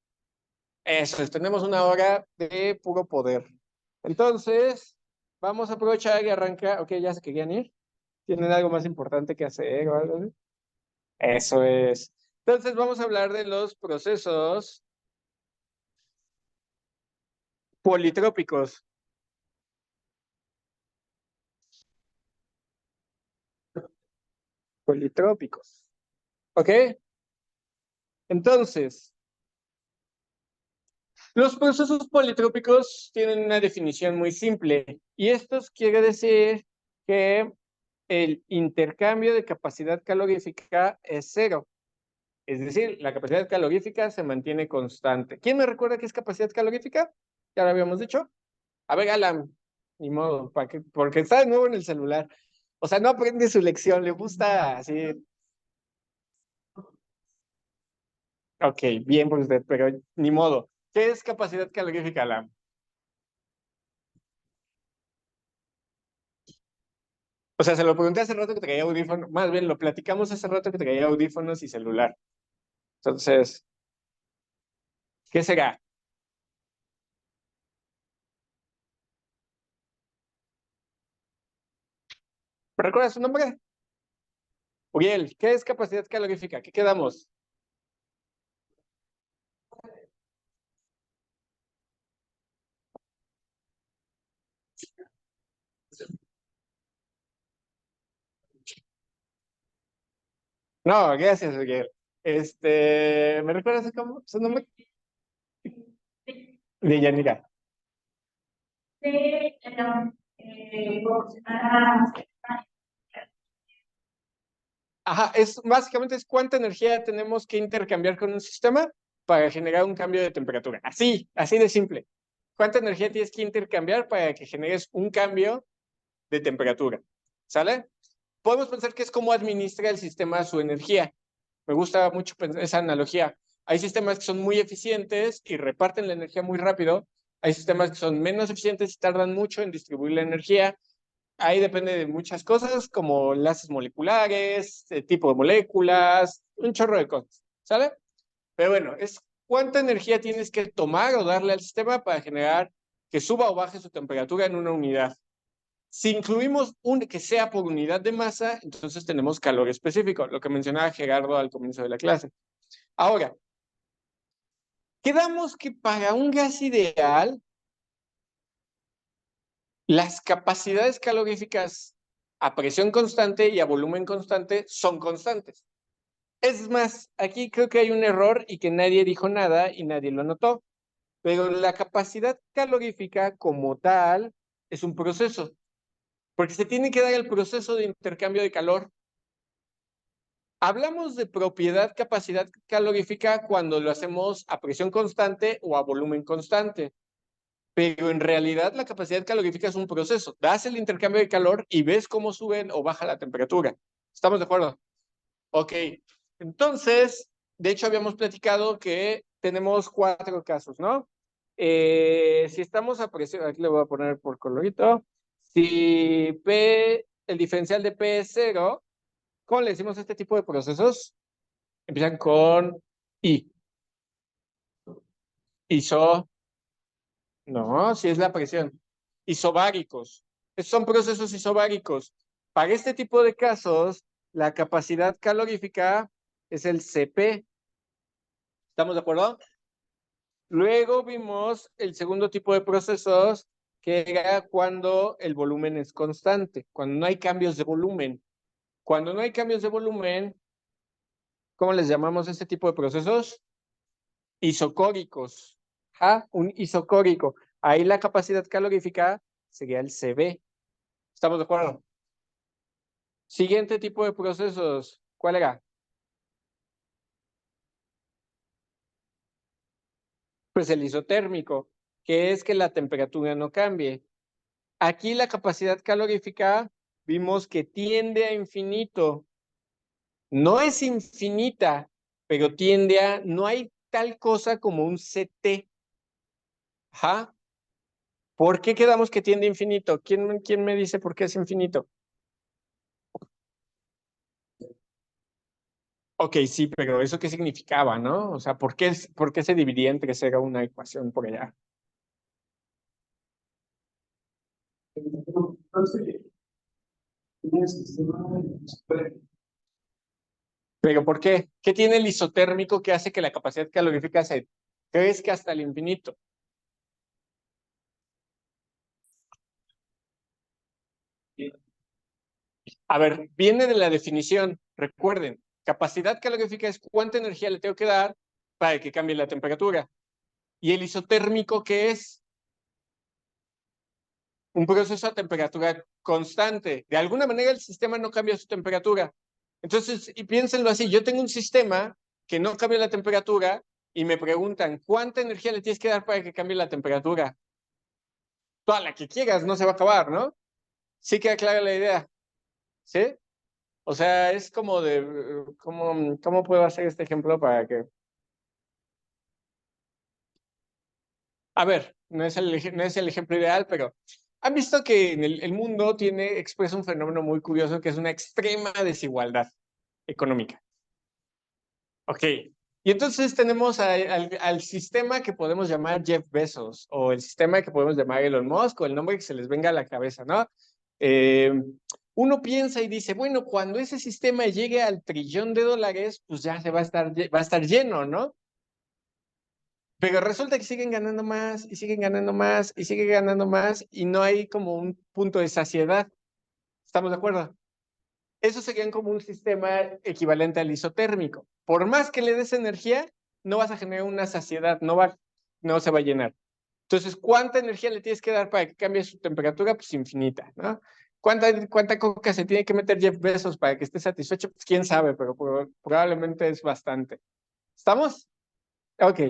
Eso es, tenemos una hora de puro poder. Entonces, vamos a aprovechar y arrancar. Ok, ya se querían ir. ¿Tienen algo más importante que hacer o algo así? Eso es. Entonces, vamos a hablar de los procesos politrópicos. Politrópicos. ¿Ok? Entonces, los procesos politrópicos tienen una definición muy simple y esto quiere decir que el intercambio de capacidad calorífica es cero. Es decir, la capacidad calorífica se mantiene constante. ¿Quién me recuerda qué es capacidad calorífica? Ya lo habíamos dicho. A ver, Alan, ni modo, porque está de nuevo en el celular. O sea, no aprende su lección, le gusta así. Ok, bien por usted, pero ni modo. ¿Qué es capacidad calorífica, Alan? O sea, se lo pregunté hace rato que traía audífonos, más bien lo platicamos hace rato que traía audífonos y celular. Entonces, ¿qué será? ¿Recuerdas su nombre? Uriel, ¿qué es capacidad calorífica? ¿Qué quedamos? No, gracias, Uriel. ¿Me recuerdas cómo su nombre? De Yanira. Ajá, básicamente es cuánta energía tenemos que intercambiar con un sistema para generar un cambio de temperatura. Así de simple. ¿Cuánta energía tienes que intercambiar para que generes un cambio de temperatura? ¿Sale? Podemos pensar que es cómo administra el sistema su energía. Me gusta mucho esa analogía. Hay sistemas que son muy eficientes y reparten la energía muy rápido. Hay sistemas que son menos eficientes y tardan mucho en distribuir la energía. Ahí depende de muchas cosas, como enlaces moleculares, el tipo de moléculas, un chorro de cosas. ¿Sale? Pero bueno, es cuánta energía tienes que tomar o darle al sistema para generar que suba o baje su temperatura en una unidad. Si incluimos un que sea por unidad de masa, entonces tenemos calor específico, lo que mencionaba Gerardo al comienzo de la clase. Ahora, quedamos que para un gas ideal, las capacidades caloríficas a presión constante y a volumen constante son constantes. Es más, aquí creo que hay un error y que nadie dijo nada y nadie lo notó, pero la capacidad calorífica como tal es un proceso, porque se tiene que dar el proceso de intercambio de calor. Hablamos de propiedad capacidad calorífica cuando lo hacemos a presión constante o a volumen constante, pero en realidad la capacidad calorífica es un proceso. Das el intercambio de calor y ves cómo sube o baja la temperatura. ¿Estamos de acuerdo? Ok. Entonces, de hecho habíamos platicado que tenemos 4 casos, ¿no? Si estamos a presión, aquí le voy a poner por colorito. Si P, el diferencial de P es 0, ¿cómo le decimos a este tipo de procesos? Empiezan con I. Iso, no, si es la presión. Isobáricos. Estos son procesos isobáricos. Para este tipo de casos, la capacidad calorífica es el CP. ¿Estamos de acuerdo? Luego vimos el segundo tipo de procesos, que era cuando el volumen es constante, cuando no hay cambios de volumen. Cuando no hay cambios de volumen, ¿cómo les llamamos a este tipo de procesos? Isocóricos. Un isocórico. Ahí la capacidad calorífica sería el CB. ¿Estamos de acuerdo? Siguiente tipo de procesos. ¿Cuál era? Pues el isotérmico, que es que la temperatura no cambie. Aquí la capacidad calorífica vimos que tiende a infinito. No es infinita, pero tiende a, no hay tal cosa como un CT. Ajá. ¿Por qué quedamos que tiende a infinito? ¿Quién me dice por qué es infinito? Ok, sí, pero ¿eso qué significaba, no? O sea, por qué se dividía entre cero una ecuación por allá? ¿Pero por qué? ¿Qué tiene el isotérmico que hace que la capacidad calorífica se crezca hasta el infinito? A ver, viene de la definición. Recuerden, capacidad calorífica es cuánta energía le tengo que dar para que cambie la temperatura. Y el isotérmico, ¿qué es? Un proceso a temperatura constante. De alguna manera el sistema no cambia su temperatura. Entonces, y piénsenlo así, yo tengo un sistema que no cambia la temperatura y me preguntan, ¿cuánta energía le tienes que dar para que cambie la temperatura? Toda la que quieras, no se va a acabar, ¿no? Sí queda clara la idea, ¿sí? O sea, es como de, ¿cómo puedo hacer este ejemplo para que... A ver, no es el ejemplo ideal, pero han visto que en el mundo expresa un fenómeno muy curioso que es una extrema desigualdad económica. Ok. Y entonces tenemos al sistema que podemos llamar Jeff Bezos o el sistema que podemos llamar Elon Musk o el nombre que se les venga a la cabeza, ¿no? Eh, Uno piensa y dice, bueno, cuando ese sistema llegue al trillón de dólares, pues ya va a estar lleno, ¿no? Pero resulta que siguen ganando más y siguen ganando más y siguen ganando más y no hay como un punto de saciedad. ¿Estamos de acuerdo? Eso sería como un sistema equivalente al isotérmico. Por más que le des energía, no vas a generar una saciedad, no se va a llenar. Entonces, ¿cuánta energía le tienes que dar para que cambie su temperatura? Pues infinita, ¿no? ¿Cuánta coca se tiene que meter Jeff Bezos para que esté satisfecho? Pues quién sabe, pero probablemente es bastante. ¿Estamos? Ok.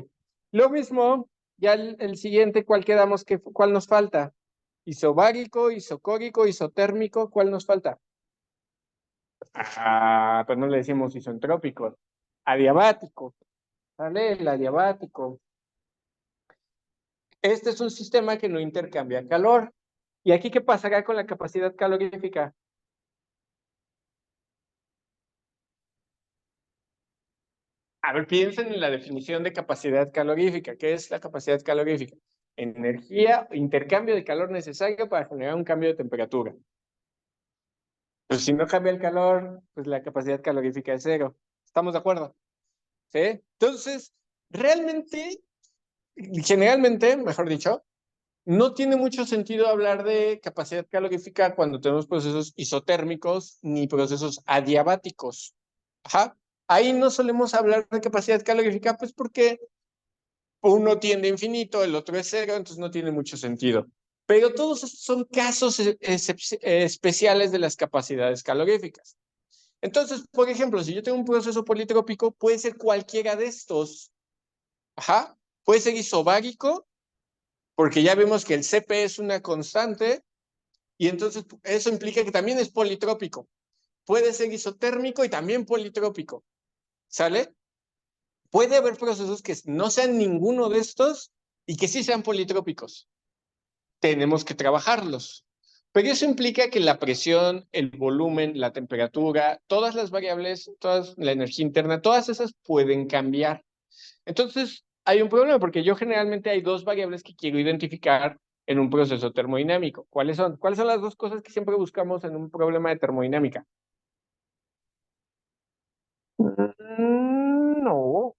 Lo mismo, ya el siguiente, ¿cuál quedamos? ¿Cuál nos falta? Isobárico, isocórico, isotérmico, ¿cuál nos falta? Pues no le decimos isentrópico. Adiabático, ¿vale? El adiabático. Este es un sistema que no intercambia calor. ¿Y aquí qué pasará con la capacidad calorífica? A ver, piensen en la definición de capacidad calorífica. ¿Qué es la capacidad calorífica? energía, intercambio de calor necesario para generar un cambio de temperatura. Pues si no cambia el calor, pues la capacidad calorífica es cero. ¿Estamos de acuerdo? ¿Sí? Entonces, realmente, generalmente, mejor dicho, no tiene mucho sentido hablar de capacidad calorífica cuando tenemos procesos isotérmicos ni procesos adiabáticos. Ajá. Ahí no solemos hablar de capacidad calorífica, pues porque uno tiende a infinito, el otro es cero, entonces no tiene mucho sentido. Pero todos estos son casos especiales de las capacidades caloríficas. Entonces, por ejemplo, si yo tengo un proceso politrópico, puede ser cualquiera de estos. Ajá. Puede ser isobárico, porque ya vemos que el Cp es una constante, y entonces eso implica que también es politrópico. Puede ser isotérmico y también politrópico. ¿Sale? Puede haber procesos que no sean ninguno de estos y que sí sean politrópicos. Tenemos que trabajarlos. Pero eso implica que la presión, el volumen, la temperatura, todas las variables, toda la energía interna, todas esas pueden cambiar. Entonces, hay un problema porque yo generalmente hay dos variables que quiero identificar en un proceso termodinámico. ¿Cuáles son? ¿Cuáles son las dos cosas que siempre buscamos en un problema de termodinámica? No.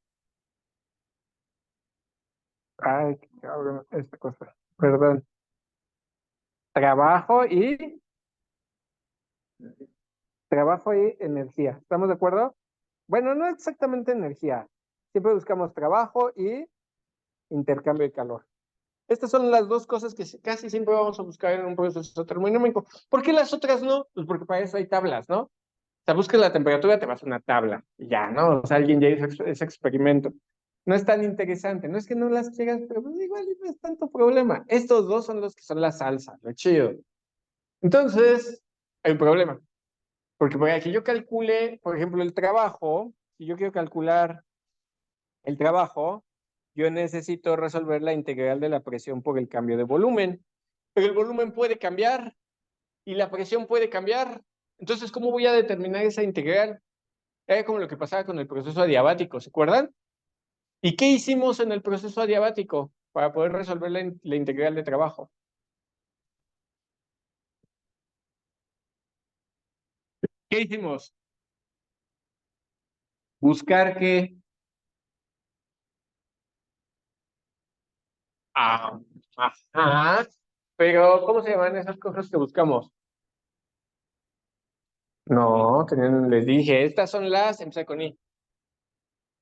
Ay, qué cabrón, esta cosa. Perdón. Trabajo y trabajo y energía. ¿Estamos de acuerdo? Bueno, no exactamente energía. Siempre buscamos trabajo y intercambio de calor. Estas son las dos cosas que casi siempre vamos a buscar en un proceso termodinámico. ¿Por qué las otras no? Pues porque para eso hay tablas, ¿no? O sea, buscas la temperatura, te vas a una tabla y ya, ¿no? O sea, alguien ya hizo ese experimento. No es tan interesante, no es que no las quieras, pero pues igual no es tanto problema. Estos dos son los que son la salsa, lo chido. Entonces, hay un problema. Porque para que yo calcule, por ejemplo, el trabajo, si yo quiero calcular el trabajo, yo necesito resolver la integral de la presión por el cambio de volumen. Pero el volumen puede cambiar y la presión puede cambiar. Entonces, ¿cómo voy a determinar esa integral? Era como lo que pasaba con el proceso adiabático, ¿se acuerdan? ¿Y qué hicimos en el proceso adiabático para poder resolver la integral de trabajo? ¿Qué hicimos? Buscar que... Ah, ajá. Pero, ¿cómo se llaman esas cosas que buscamos? No, les dije, estas son empecé con I,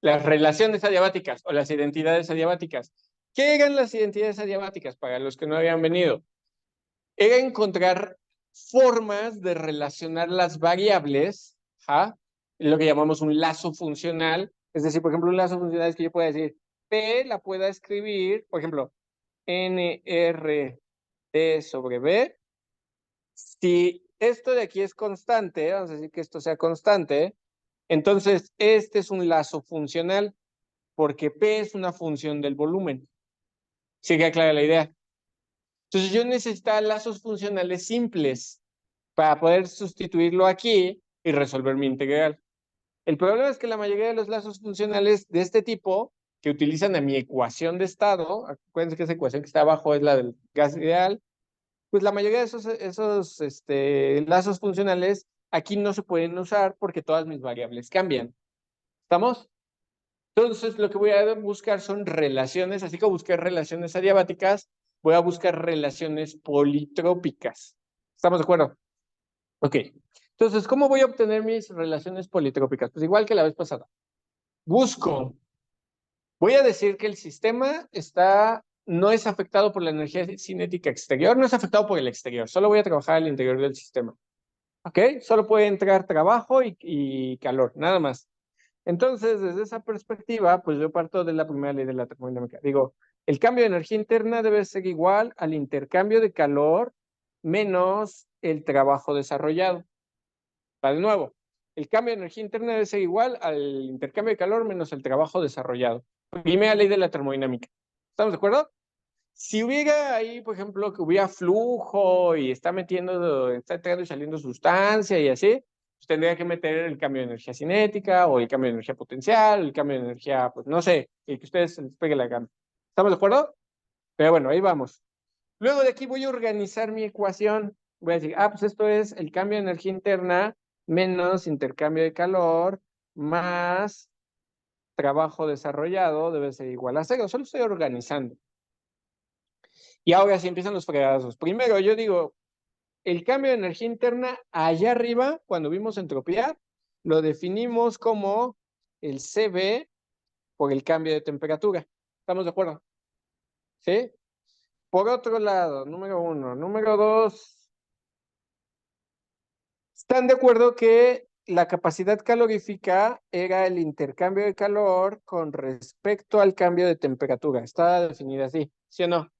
las relaciones adiabáticas o las identidades adiabáticas. ¿Qué eran las identidades adiabáticas para los que no habían venido? Era encontrar formas de relacionar las variables, ¿ja? Lo que llamamos un lazo funcional. Es decir, por ejemplo, un lazo funcional es que yo pueda decir, P la pueda escribir, por ejemplo, NRT sobre B. Si esto de aquí es constante, vamos a decir que esto sea constante, entonces este es un lazo funcional porque P es una función del volumen. ¿Sí queda clara la idea? Entonces yo necesitaba lazos funcionales simples para poder sustituirlo aquí y resolver mi integral. El problema es que la mayoría de los lazos funcionales de este tipo, que utilizan a mi ecuación de estado, acuérdense que esa ecuación que está abajo es la del gas ideal, pues la mayoría de esos lazos funcionales aquí no se pueden usar porque todas mis variables cambian. ¿Estamos? Entonces, lo que voy a buscar son relaciones, así que busqué relaciones adiabáticas, voy a buscar relaciones politrópicas. ¿Estamos de acuerdo? Ok. Entonces, ¿cómo voy a obtener mis relaciones politrópicas? Pues igual que la vez pasada. Busco, voy a decir que el sistema no es afectado por la energía cinética exterior, no es afectado por el exterior, solo voy a trabajar al interior del sistema. ¿Ok? Solo puede entrar trabajo y calor, nada más. Entonces, desde esa perspectiva, pues yo parto de la primera ley de la termodinámica. Digo, el cambio de energía interna debe ser igual al intercambio de calor menos el trabajo desarrollado. De nuevo, el cambio de energía interna debe ser igual al intercambio de calor menos el trabajo desarrollado. Primera ley de la termodinámica. ¿Estamos de acuerdo? Si hubiera ahí, por ejemplo, que hubiera flujo y está entrando y saliendo sustancia y así, pues tendría que meter el cambio de energía cinética o el cambio de energía potencial, el cambio de energía, pues no sé, el que ustedes les pegue la gana. ¿Estamos de acuerdo? Pero bueno, ahí vamos. Luego de aquí voy a organizar mi ecuación. Voy a decir, pues esto es el cambio de energía interna menos intercambio de calor más trabajo desarrollado debe ser igual a 0. Solo estoy organizando. Y ahora sí empiezan los fregazos. Primero yo digo, el cambio de energía interna allá arriba, cuando vimos entropía, lo definimos como el CB por el cambio de temperatura. ¿Estamos de acuerdo? ¿Sí? Por otro lado, número 1. Número 2. ¿Están de acuerdo que la capacidad calorífica era el intercambio de calor con respecto al cambio de temperatura? Está definida así, ¿sí o no?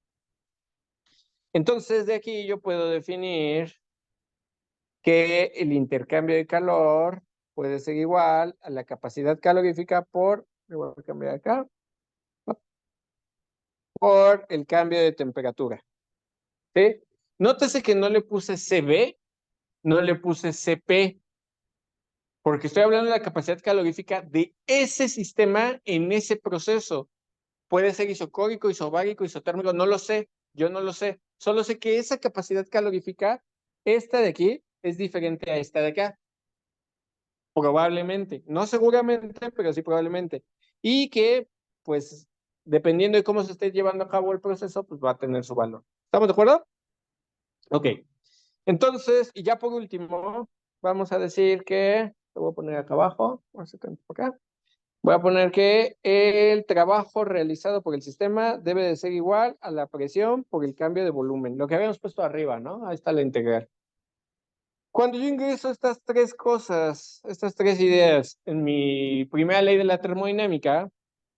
Entonces, de aquí yo puedo definir que el intercambio de calor puede ser igual a la capacidad calorífica por, le voy a cambiar acá, por el cambio de temperatura. ¿Sí? Nótese que no le puse CB, no le puse CP, porque estoy hablando de la capacidad calorífica de ese sistema en ese proceso. Puede ser isocórico, isobárico, isotérmico, no lo sé, yo no lo sé. Solo sé que esa capacidad calorífica, esta de aquí, es diferente a esta de acá. Probablemente, no seguramente, pero sí probablemente. Y que, pues, dependiendo de cómo se esté llevando a cabo el proceso, pues va a tener su valor. ¿Estamos de acuerdo? Ok. Entonces, y ya por último, vamos a decir que, lo voy a poner acá abajo, voy a por acá. Voy a poner que el trabajo realizado por el sistema debe de ser igual a la presión por el cambio de volumen. Lo que habíamos puesto arriba, ¿no? Ahí está la integral. Cuando yo ingreso estas tres cosas, estas tres ideas en mi primera ley de la termodinámica,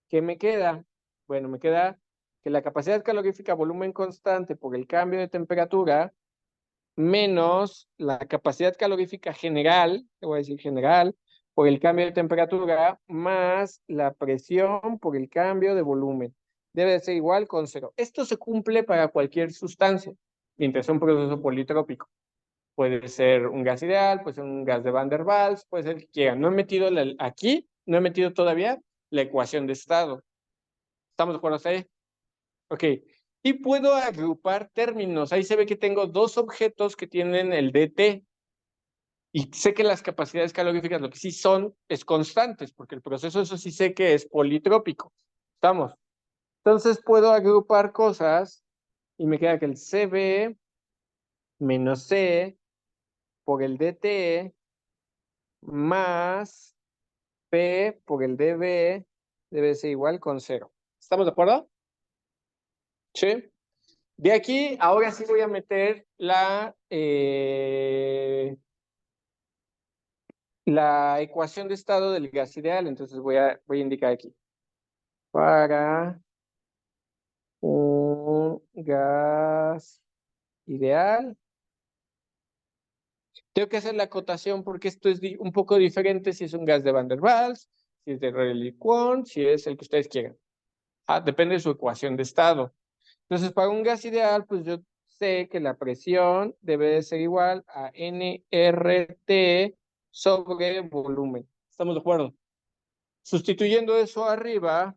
¿qué me queda? Bueno, me queda que la capacidad calorífica volumen constante por el cambio de temperatura menos la capacidad calorífica general, te voy a decir general, por el cambio de temperatura, más la presión por el cambio de volumen. Debe de ser igual con 0. Esto se cumple para cualquier sustancia, mientras sea un proceso politrópico. Puede ser un gas ideal, puede ser un gas de Van der Waals, puede ser que quiera. No he metido aquí, no he metido todavía la ecuación de estado. ¿Estamos de acuerdo ahí? Ok. Y puedo agrupar términos. Ahí se ve que tengo dos objetos que tienen el dt. Y sé que las capacidades caloríficas lo que sí son es constantes, porque el proceso eso sí sé que es politrópico. ¿Estamos? Entonces puedo agrupar cosas y me queda que el CB menos C por el dt más P por el dB debe ser igual con 0. ¿Estamos de acuerdo? Sí. De aquí, ahora sí voy a meter la ecuación de estado del gas ideal. Entonces voy a indicar aquí. Para un gas ideal. Tengo que hacer la acotación porque esto es un poco diferente si es un gas de Van der Waals, si es de Rayleigh-Kwon, si es el que ustedes quieran. Depende de su ecuación de estado. Entonces, para un gas ideal, pues yo sé que la presión debe de ser igual a nRT sobre volumen. ¿Estamos de acuerdo? Sustituyendo eso arriba,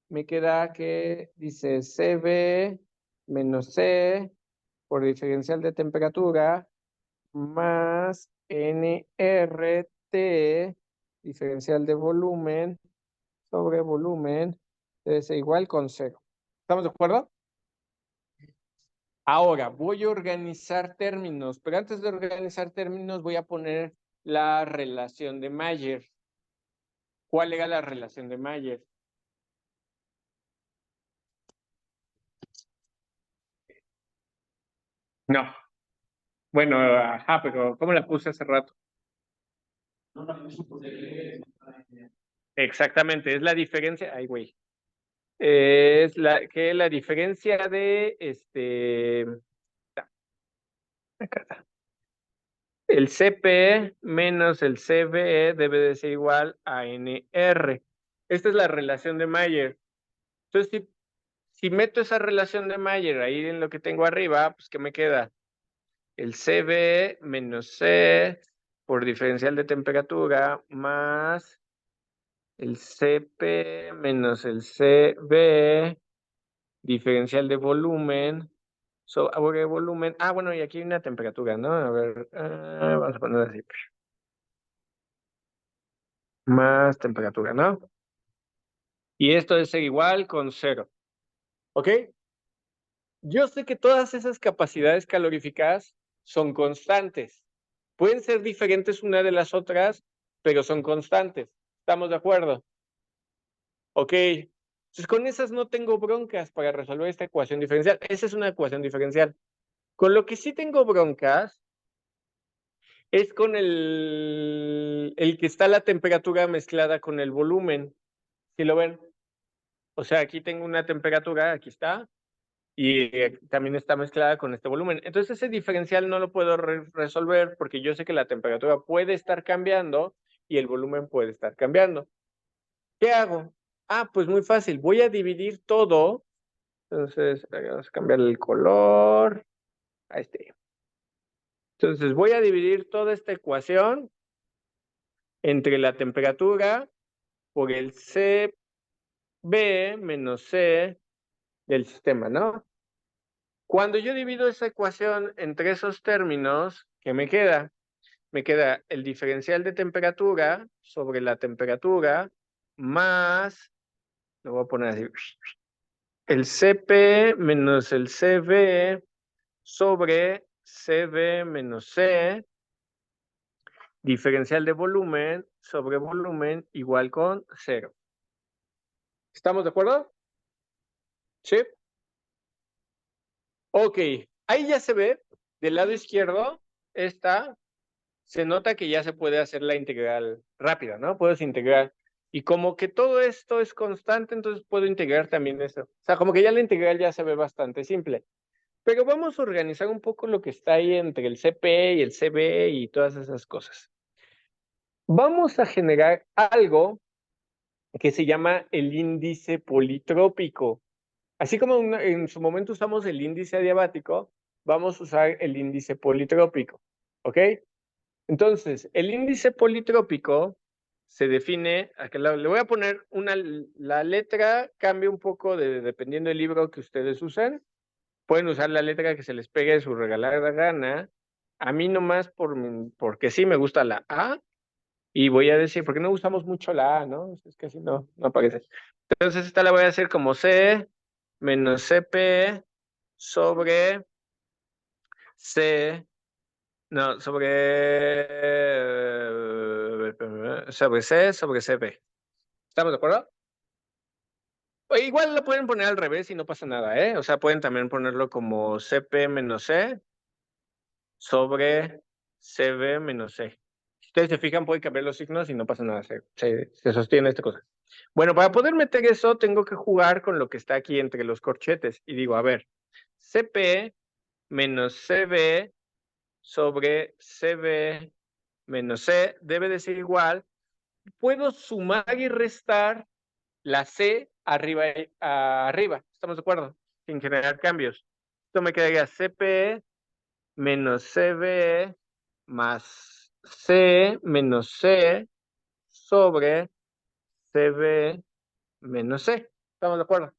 me queda que dice CB menos C por diferencial de temperatura más nRT diferencial de volumen sobre volumen debe ser igual con 0. ¿Estamos de acuerdo? Ahora, voy a organizar términos, pero antes de organizar términos voy a poner la relación de Mayer. ¿Cuál era la relación de Mayer? No. Bueno, pero ¿cómo la puse hace rato? Exactamente, es la diferencia. Ay, güey. Es la diferencia de acá está. El CP menos el CBE debe de ser igual a NR. Esta es la relación de Mayer. Entonces, si meto esa relación de Mayer ahí en lo que tengo arriba, pues ¿qué me queda? El CB menos C por diferencial de temperatura más el CP menos el CB diferencial de volumen sobre volumen. Ah, bueno, y aquí hay una temperatura, ¿no? A ver, vamos a poner así. Más temperatura, ¿no? Y esto debe ser igual con 0. ¿Ok? Yo sé que todas esas capacidades caloríficas son constantes. Pueden ser diferentes una de las otras, pero son constantes. ¿Estamos de acuerdo? Ok. Entonces con esas no tengo broncas para resolver esta ecuación diferencial. Esa es una ecuación diferencial. Con lo que sí tengo broncas es con el que está la temperatura mezclada con el volumen. ¿Sí lo ven? O sea, aquí tengo una temperatura, aquí está, y también está mezclada con este volumen. Entonces ese diferencial no lo puedo resolver porque yo sé que la temperatura puede estar cambiando y el volumen puede estar cambiando. ¿Qué hago? Ah, pues muy fácil. Voy a dividir todo. Entonces, vamos a cambiar el color a este. Entonces voy a dividir toda esta ecuación entre la temperatura por el CB menos C del sistema, ¿no? Cuando yo divido esa ecuación entre esos términos, ¿qué me queda? Me queda el diferencial de temperatura sobre la temperatura más, lo voy a poner así, el CP menos el CB sobre CB menos C, diferencial de volumen sobre volumen igual con 0. ¿Estamos de acuerdo? Sí. Ok, ahí ya se ve, del lado izquierdo, se nota que ya se puede hacer la integral rápida, ¿no? Puedes integrar. Y como que todo esto es constante, entonces puedo integrar también eso. O sea, como que ya la integral ya se ve bastante simple. Pero vamos a organizar un poco lo que está ahí entre el CP y el CB y todas esas cosas. Vamos a generar algo que se llama el índice politrópico. Así como en su momento usamos el índice adiabático, vamos a usar el índice politrópico. ¿Ok? Entonces, el índice politrópico se define, le voy a poner la letra cambia un poco dependiendo del libro que ustedes usen. Pueden usar la letra que se les pegue de su regalada gana. A mí nomás porque sí me gusta la A y voy a decir, porque no usamos mucho la A, ¿no? Es que así no aparece. Entonces esta la voy a hacer como C menos CP sobre C, no, sobre C sobre CP. ¿Estamos de acuerdo? O igual lo pueden poner al revés y no pasa nada, ¿eh? O sea, pueden también ponerlo como CP menos C sobre CB menos C. Si ustedes se fijan, pueden cambiar los signos y no pasa nada, se sostiene esta cosa. Bueno, para poder meter eso, tengo que jugar con lo que está aquí entre los corchetes. Y digo, a ver, CP menos CB sobre CB menos C debe de ser igual. Puedo sumar y restar la C arriba. ¿Estamos de acuerdo? Sin generar cambios. Esto me quedaría CP menos CB más C menos C sobre CB menos C. ¿Estamos de acuerdo?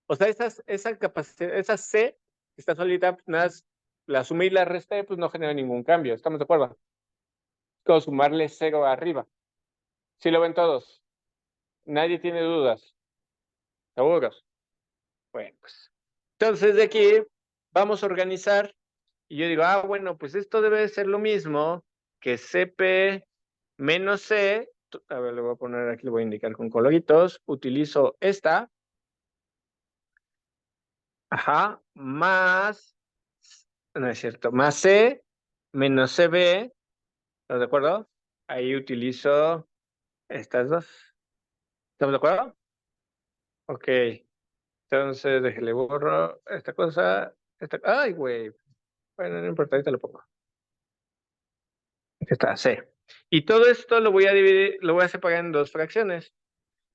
O sea, esa capacidad, esa C que está solita, pues nada, la sumé y la resté, pues no genera ningún cambio. ¿Estamos de acuerdo? Es como sumarle 0 arriba. ¿Sí lo ven todos? Nadie tiene dudas. ¿Seguros? Bueno, pues. Entonces de aquí vamos a organizar. Y yo digo, bueno, pues esto debe de ser lo mismo que CP menos C. A ver, le voy a poner aquí, le voy a indicar con coloritos. Utilizo esta. Ajá, más, no es cierto, más C menos CB. ¿Estás de acuerdo? Ahí utilizo estas dos. ¿Estamos de acuerdo? Ok. Entonces, déjale borro esta cosa. Ay, güey. Bueno, no importa, ahorita lo pongo. Aquí está, C. Y todo esto lo voy a dividir, lo voy a separar en dos fracciones.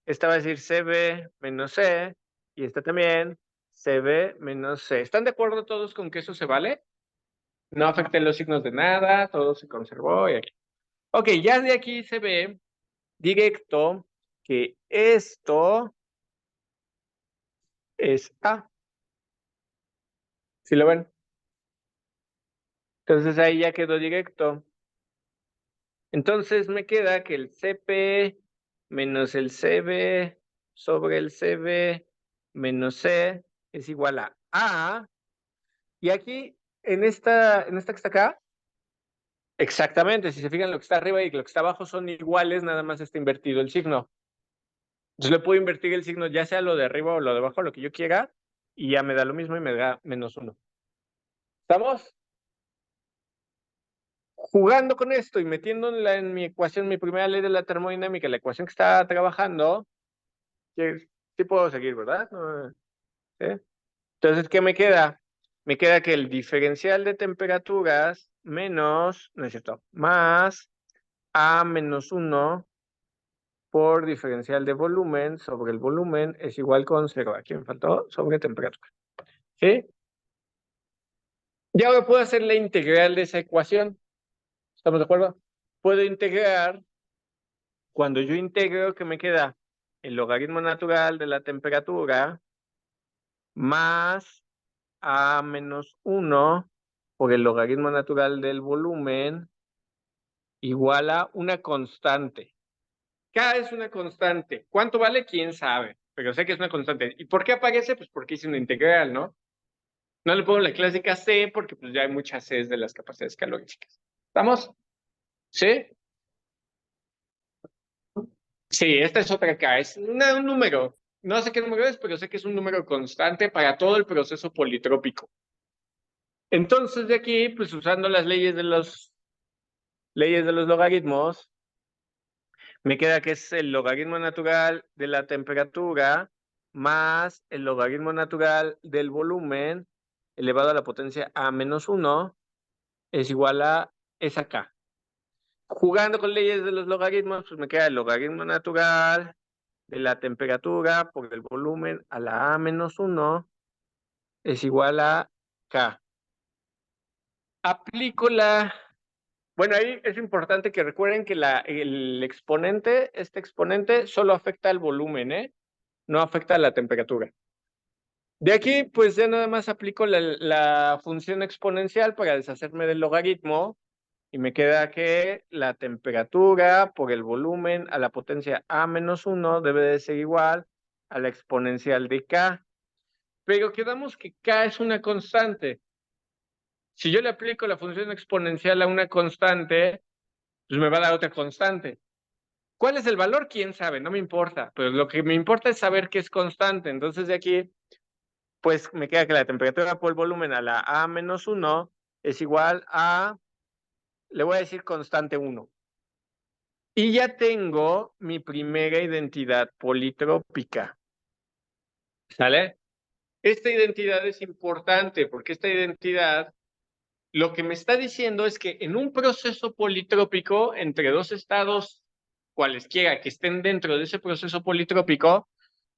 Esta va a decir CB menos C y esta también CB menos C. ¿Están de acuerdo todos con que eso se vale? No afecten los signos de nada, todo se conservó y aquí. Ok, ya de aquí se ve directo que esto es A. ¿Sí lo ven? Entonces ahí ya quedó directo. Entonces me queda que el CP menos el CB sobre el CB menos C es igual a A. Y aquí, en esta que está acá, exactamente, si se fijan, lo que está arriba y lo que está abajo son iguales, nada más está invertido el signo. Entonces le puedo invertir el signo, ya sea lo de arriba o lo de abajo, lo que yo quiera, y ya me da lo mismo y me da -1. ¿Estamos? Jugando con esto y metiéndola en mi ecuación, mi primera ley de la termodinámica, la ecuación que está trabajando, que sí puedo seguir, ¿verdad? No, ¿sí? Entonces, ¿qué me queda? Me queda que el diferencial de temperaturas menos, no es cierto, más A menos 1 por diferencial de volumen sobre el volumen es igual con 0. Aquí me faltó sobre temperatura. ¿Sí? Ya ahora puedo hacer la integral de esa ecuación. ¿Estamos de acuerdo? Puedo integrar, cuando yo integro, ¿qué me queda? El logaritmo natural de la temperatura más A menos 1 por el logaritmo natural del volumen igual a una constante. K es una constante. ¿Cuánto vale? ¿Quién sabe? Pero sé que es una constante. ¿Y por qué aparece? Pues porque hice una integral, ¿no? No le pongo la clásica C porque pues ya hay muchas Cs de las capacidades caloríficas. ¿Estamos? ¿Sí? Sí, esta es otra K. Es un número. No sé qué número es, pero sé que es un número constante para todo el proceso politrópico. Entonces, de aquí, pues usando las leyes de los logaritmos, me queda que es el logaritmo natural de la temperatura más el logaritmo natural del volumen elevado a la potencia a menos 1 es igual a esa K. Jugando con leyes de los logaritmos, pues me queda el logaritmo natural de la temperatura por el volumen a la a menos 1 es igual a K. Aplico la... Bueno, ahí es importante que recuerden que el exponente, este exponente, solo afecta al volumen, ¿eh? No afecta a la temperatura. De aquí, pues ya nada más aplico la función exponencial para deshacerme del logaritmo y me queda que la temperatura por el volumen a la potencia a menos 1 debe de ser igual a la exponencial de K. Pero quedamos que K es una constante. Si yo le aplico la función exponencial a una constante, pues me va a dar otra constante. ¿Cuál es el valor? ¿Quién sabe? No me importa. Pero lo que me importa es saber que es constante. Entonces de aquí, pues me queda que la temperatura por el volumen a la a menos 1 es igual a, le voy a decir constante 1. Y ya tengo mi primera identidad politrópica. ¿Sale? Esta identidad es importante porque esta identidad lo que me está diciendo es que en un proceso politrópico entre dos estados cualesquiera que estén dentro de ese proceso politrópico,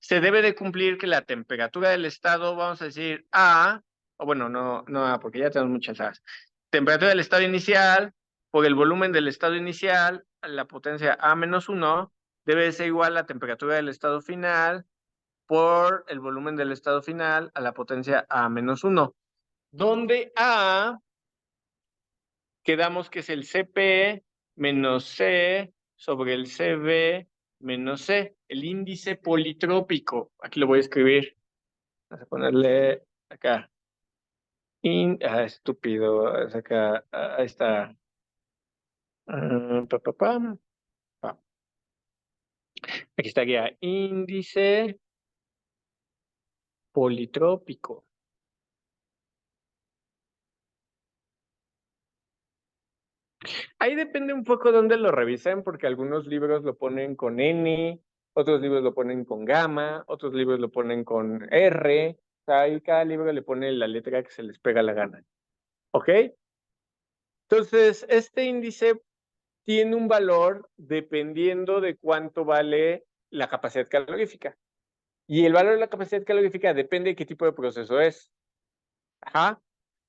se debe de cumplir que la temperatura del estado, vamos a decir A, o bueno, no A, porque ya tenemos muchas A's. Temperatura del estado inicial por el volumen del estado inicial, a la potencia A menos 1, debe de ser igual a la temperatura del estado final por el volumen del estado final a la potencia A menos 1, donde A quedamos que es el CP menos C sobre el CB menos C, el índice politrópico. Aquí lo voy a escribir. Vamos a ponerle acá. Estúpido. Es acá. Ahí está. Aquí estaría índice politrópico. Ahí depende un poco dónde lo revisen, porque algunos libros lo ponen con N, otros libros lo ponen con gamma, otros libros lo ponen con R. O sea, ahí cada libro le pone la letra que se les pega la gana. ¿Ok? Entonces, este índice tiene un valor dependiendo de cuánto vale la capacidad calorífica. Y el valor de la capacidad calorífica depende de qué tipo de proceso es. Ajá.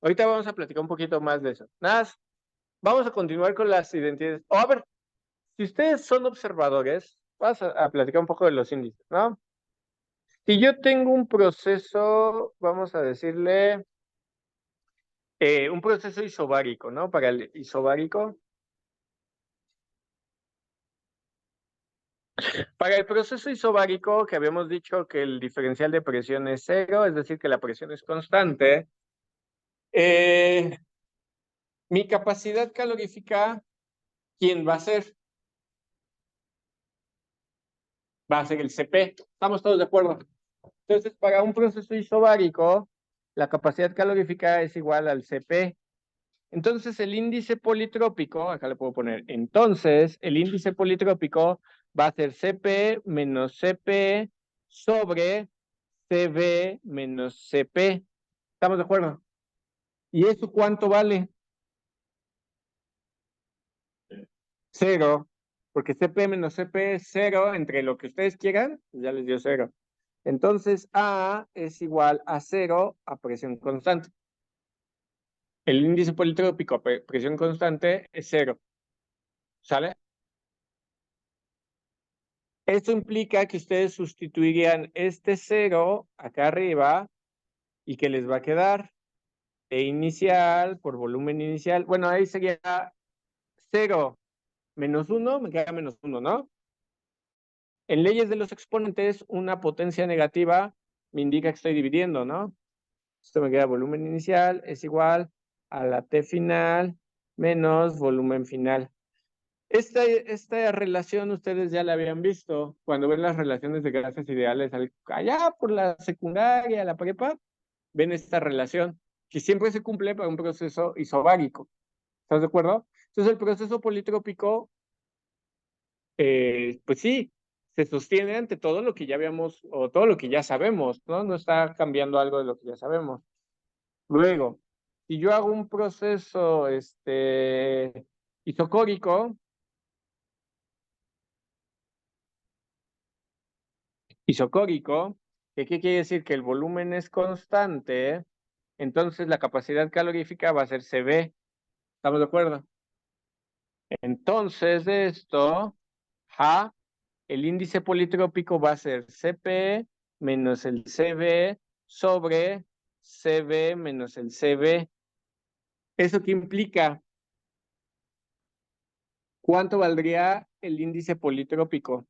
Ahorita vamos a platicar un poquito más de eso. Nada más, vamos a continuar con las identidades. A ver, si ustedes son observadores, vamos a platicar un poco de los índices, ¿no? Si yo tengo un proceso, vamos a decirle, un proceso isobárico, ¿no? Para el isobárico. Para el proceso isobárico, que habíamos dicho que el diferencial de presión es cero, es decir, que la presión es constante, eh, mi capacidad calorífica, ¿quién va a ser? Va a ser el CP. ¿Estamos todos de acuerdo? Entonces, para un proceso isobárico, la capacidad calorífica es igual al CP. Entonces, el índice politrópico, acá le puedo poner, entonces, el índice politrópico va a ser CP menos CP sobre CB menos CP. ¿Estamos de acuerdo? ¿Y eso cuánto vale? Cero, porque CP menos CP es cero, entre lo que ustedes quieran, pues ya les dio cero. Entonces, A es igual a cero a presión constante. El índice politrópico a presión constante es cero. ¿Sale? Esto implica que ustedes sustituirían este cero acá arriba y que les va a quedar E inicial por volumen inicial. Bueno, ahí sería cero menos uno, me queda menos uno, ¿no? En leyes de los exponentes, una potencia negativa me indica que estoy dividiendo, ¿no? Esto me queda volumen inicial es igual a la T final menos volumen final. Esta relación ustedes ya la habían visto cuando ven las relaciones de gases ideales allá por la secundaria, la prepa, ven esta relación que siempre se cumple para un proceso isobárico. ¿Estás de acuerdo? Entonces el proceso politrópico, pues sí, se sostiene ante todo lo que ya habíamos o todo lo que ya sabemos, ¿no? No está cambiando algo de lo que ya sabemos. Luego, si yo hago un proceso isocórico, isocórico, ¿qué quiere decir? Que el volumen es constante, entonces la capacidad calorífica va a ser CB. ¿Estamos de acuerdo? Entonces, de esto, el índice politrópico va a ser CP menos el CB sobre CB menos el CB. ¿Eso qué implica? ¿Cuánto valdría el índice politrópico?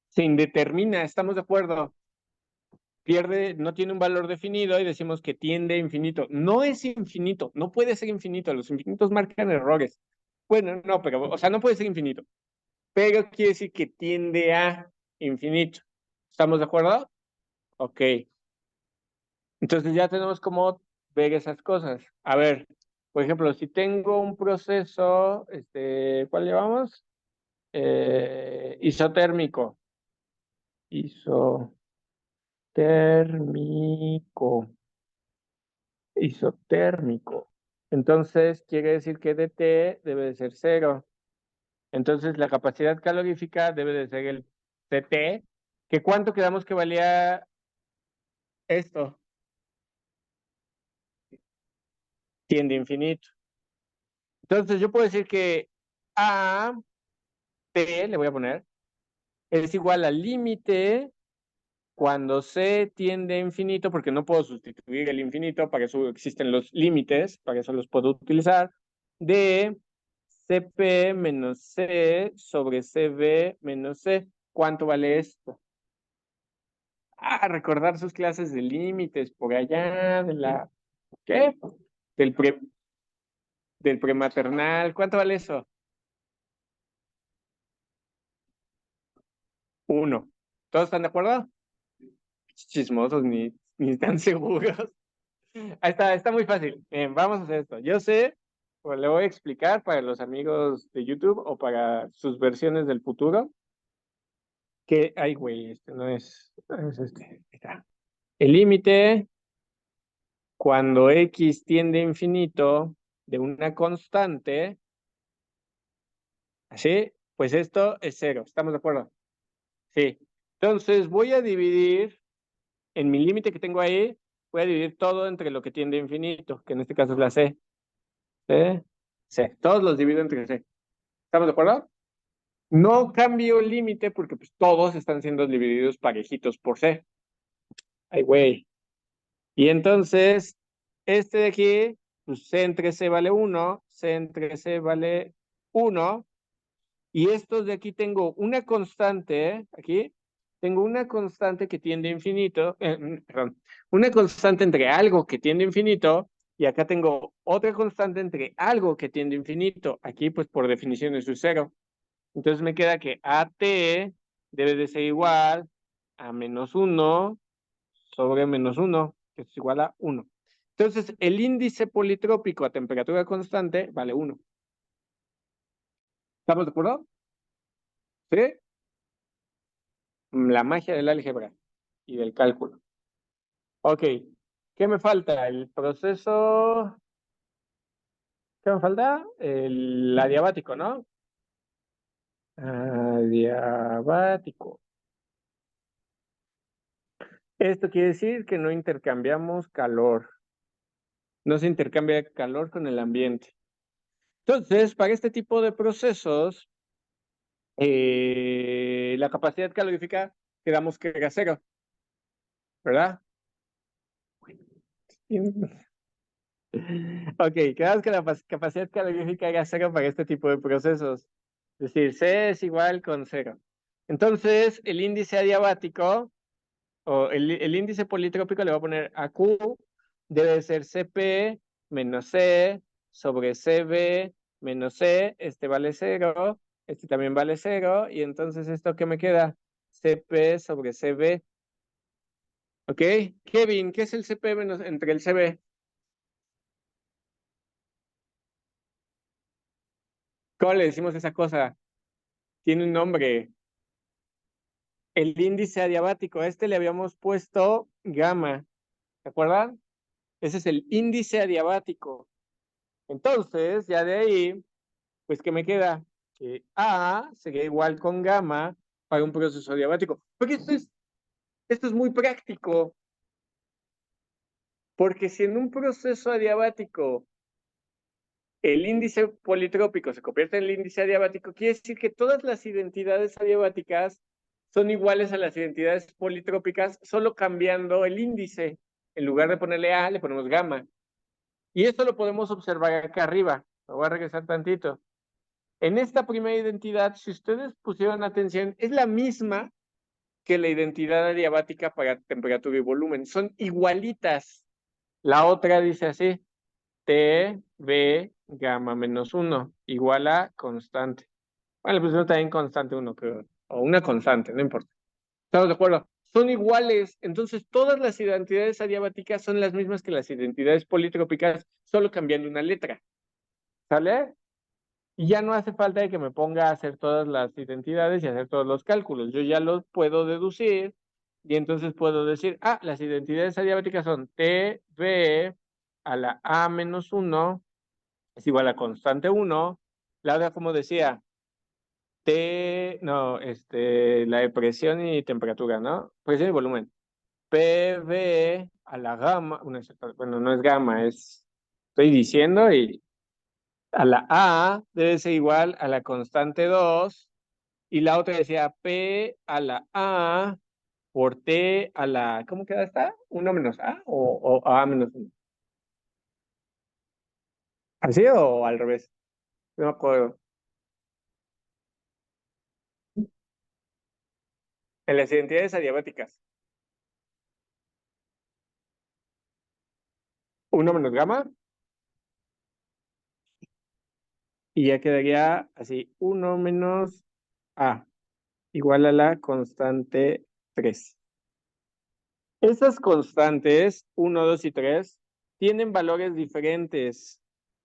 Se indetermina, ¿estamos de acuerdo? Pierde, no tiene un valor definido y decimos que tiende a infinito. No es infinito, no puede ser infinito. Los infinitos marcan errores. Bueno, no, pero, o sea, no puede ser infinito. Pero quiere decir que tiende a infinito. ¿Estamos de acuerdo? Ok. Entonces ya tenemos cómo ver esas cosas. A ver, por ejemplo, si tengo un proceso, ¿cuál llevamos? Isotérmico. Isotérmico. Isotérmico. Entonces quiere decir que dt debe de ser cero. Entonces la capacidad calorífica debe de ser el CT. ¿Que cuánto quedamos que valía esto? Tiende a infinito. Entonces yo puedo decir que A, T, le voy a poner, es igual al límite cuando C tiende a infinito, porque no puedo sustituir el infinito, para eso existen los límites, para eso los puedo utilizar, de CP menos C sobre CB menos C. ¿Cuánto vale esto? Recordar sus clases de límites por allá, ¿qué? Del, pre, del prematernal. ¿Cuánto vale eso? 1. ¿Todos están de acuerdo? Chismosos, ni están seguros. Ahí está muy fácil. Vamos a hacer esto. Yo sé, pues le voy a explicar para los amigos de YouTube o para sus versiones del futuro, que, ay, güey, este no es este. Ahí está. El límite, cuando x tiende a infinito de una constante, así, pues esto es cero. ¿Estamos de acuerdo? Sí. Entonces voy a dividir, en mi límite que tengo ahí, voy a dividir todo entre lo que tiende a infinito, que en este caso es la c. C, C. Todos los divido entre C. ¿Estamos de acuerdo? No cambio el límite porque pues, todos están siendo divididos parejitos por C. Ay, güey. Y entonces, este de aquí, pues C entre C vale 1, C entre C vale 1. Y estos de aquí tengo una constante, aquí, tengo una constante que tiende a infinito, perdón, una constante entre algo que tiende a infinito, y acá tengo otra constante entre algo que tiende a infinito. Aquí, pues por definición es su cero. Entonces me queda que AT debe de ser igual a menos 1 sobre menos 1, que es igual a 1. Entonces, el índice politrópico a temperatura constante vale 1. ¿Estamos de acuerdo? ¿Sí? La magia del álgebra y del cálculo. Ok, ¿qué me falta? El proceso, ¿qué me falta? El adiabático, ¿no? Adiabático. Esto quiere decir que no intercambiamos calor. No se intercambia calor con el ambiente. Entonces, para este tipo de procesos, la capacidad calorífica quedamos que era cero, ¿verdad? Ok, quedamos que la capacidad calorífica era cero para este tipo de procesos. Es decir, C es igual con cero. Entonces, el índice adiabático, o el índice politrópico le voy a poner a Q, debe ser CP menos C sobre CB menos C, este vale cero, este también vale cero, y entonces esto que me queda, CP sobre CB. ¿Ok? Kevin, ¿qué es el CP menos entre el CB? ¿Cómo le decimos esa cosa? Tiene un nombre. El índice adiabático, a este le habíamos puesto gamma, ¿se acuerdan? Ese es el índice adiabático. Entonces, ya de ahí, pues, ¿qué me queda? Que A sería igual con gamma para un proceso adiabático. Porque esto es muy práctico, porque si en un proceso adiabático el índice politrópico se convierte en el índice adiabático, quiere decir que todas las identidades adiabáticas son iguales a las identidades politrópicas, solo cambiando el índice. En lugar de ponerle A, le ponemos gamma. Y esto lo podemos observar acá arriba. Me voy a regresar tantito. En esta primera identidad, si ustedes pusieron atención, es la misma que la identidad adiabática para temperatura y volumen. Son igualitas. La otra dice así. T, B, gamma menos 1, igual a constante. Bueno, pues no está en constante 1, creo. O una constante, no importa. ¿Estamos de acuerdo? Son iguales. Entonces, todas las identidades adiabáticas son las mismas que las identidades politrópicas, solo cambiando una letra. ¿Sale? Y ya no hace falta de que me ponga a hacer todas las identidades y hacer todos los cálculos. Yo ya los puedo deducir y entonces puedo decir, las identidades adiabáticas son T, B a la A menos 1 es igual a constante 1. La otra, como decía, la de presión y temperatura, ¿no? Presión y volumen. PV a la gamma, bueno, no es gamma, estoy diciendo, y a la A debe ser igual a la constante 2, y la otra decía P a la A por T a la, ¿cómo queda esta? ¿1 menos A o A menos 1? ¿Así o al revés? No me acuerdo. En las identidades adiabáticas. 1 menos gamma, y ya quedaría así, 1 menos A, igual a la constante 3. Esas constantes, 1, 2 y 3, tienen valores diferentes,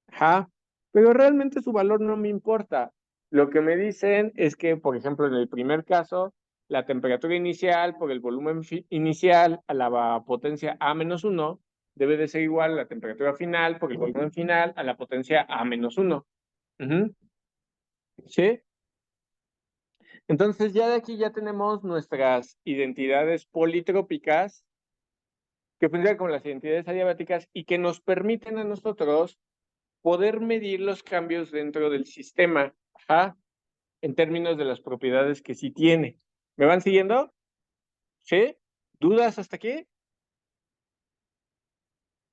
ajá, pero realmente su valor no me importa. Lo que me dicen es que, por ejemplo, en el primer caso, la temperatura inicial por el volumen inicial a la potencia A menos 1 debe de ser igual a la temperatura final por el volumen final a la potencia A menos 1. ¿Sí? Entonces ya de aquí ya tenemos nuestras identidades politrópicas que funcionan como las identidades adiabáticas y que nos permiten a nosotros poder medir los cambios dentro del sistema. Ajá. en términos de las propiedades que sí tiene. ¿Me van siguiendo? ¿Sí? ¿Dudas hasta aquí?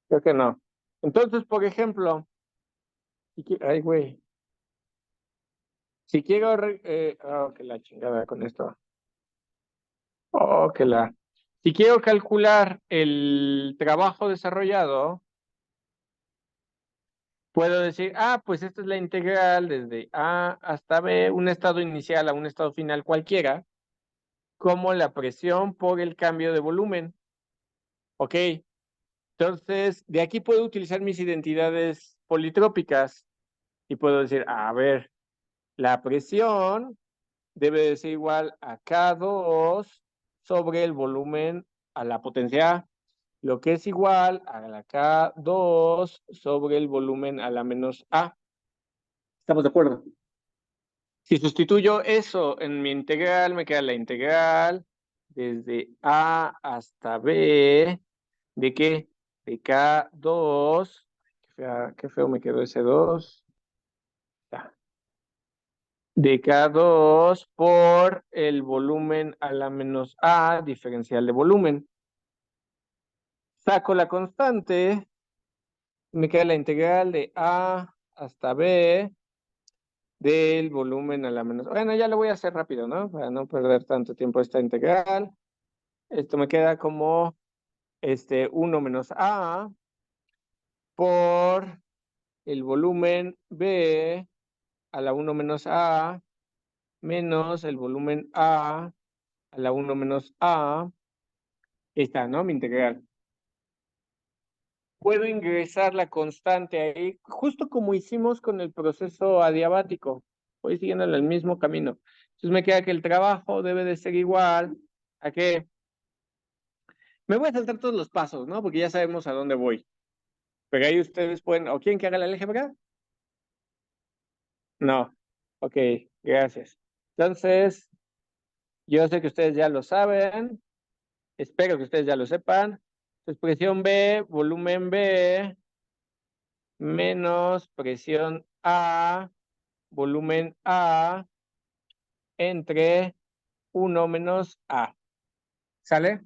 Creo que no. Entonces, por ejemplo, ay, güey. Si quiero, que la chingada con esto. Oh, que la. Si quiero calcular el trabajo desarrollado, puedo decir, pues esta es la integral desde A hasta B, un estado inicial a un estado final cualquiera, como la presión por el cambio de volumen. Ok. Entonces, de aquí puedo utilizar mis identidades politrópicas y puedo decir, a ver, la presión debe de ser igual a K2 sobre el volumen a la potencia A, lo que es igual a la K2 sobre el volumen a la menos A. ¿Estamos de acuerdo? Si sustituyo eso en mi integral, me queda la integral desde A hasta B. ¿De qué? De K2. Qué feo me quedó ese 2. De K2 por el volumen a la menos A, diferencial de volumen. Saco la constante, me queda la integral de A hasta B del volumen a la menos. Bueno, ya lo voy a hacer rápido, ¿no? Para no perder tanto tiempo esta integral. Esto me queda como 1 menos A por el volumen B a la 1 menos A menos el volumen a la 1 menos A. Ahí está, ¿no? Mi integral. Puedo ingresar la constante ahí, justo como hicimos con el proceso adiabático. Voy siguiendo en el mismo camino. Entonces me queda que el trabajo debe de ser igual a que... Me voy a saltar todos los pasos, ¿no? Porque ya sabemos a dónde voy. Pero ahí ustedes pueden... ¿O quieren que haga la álgebra? No. Ok, gracias. Entonces, yo sé que ustedes ya lo saben. Espero que ustedes ya lo sepan. Expresión B, volumen B, menos presión A, volumen A, entre 1 menos A. ¿Sale?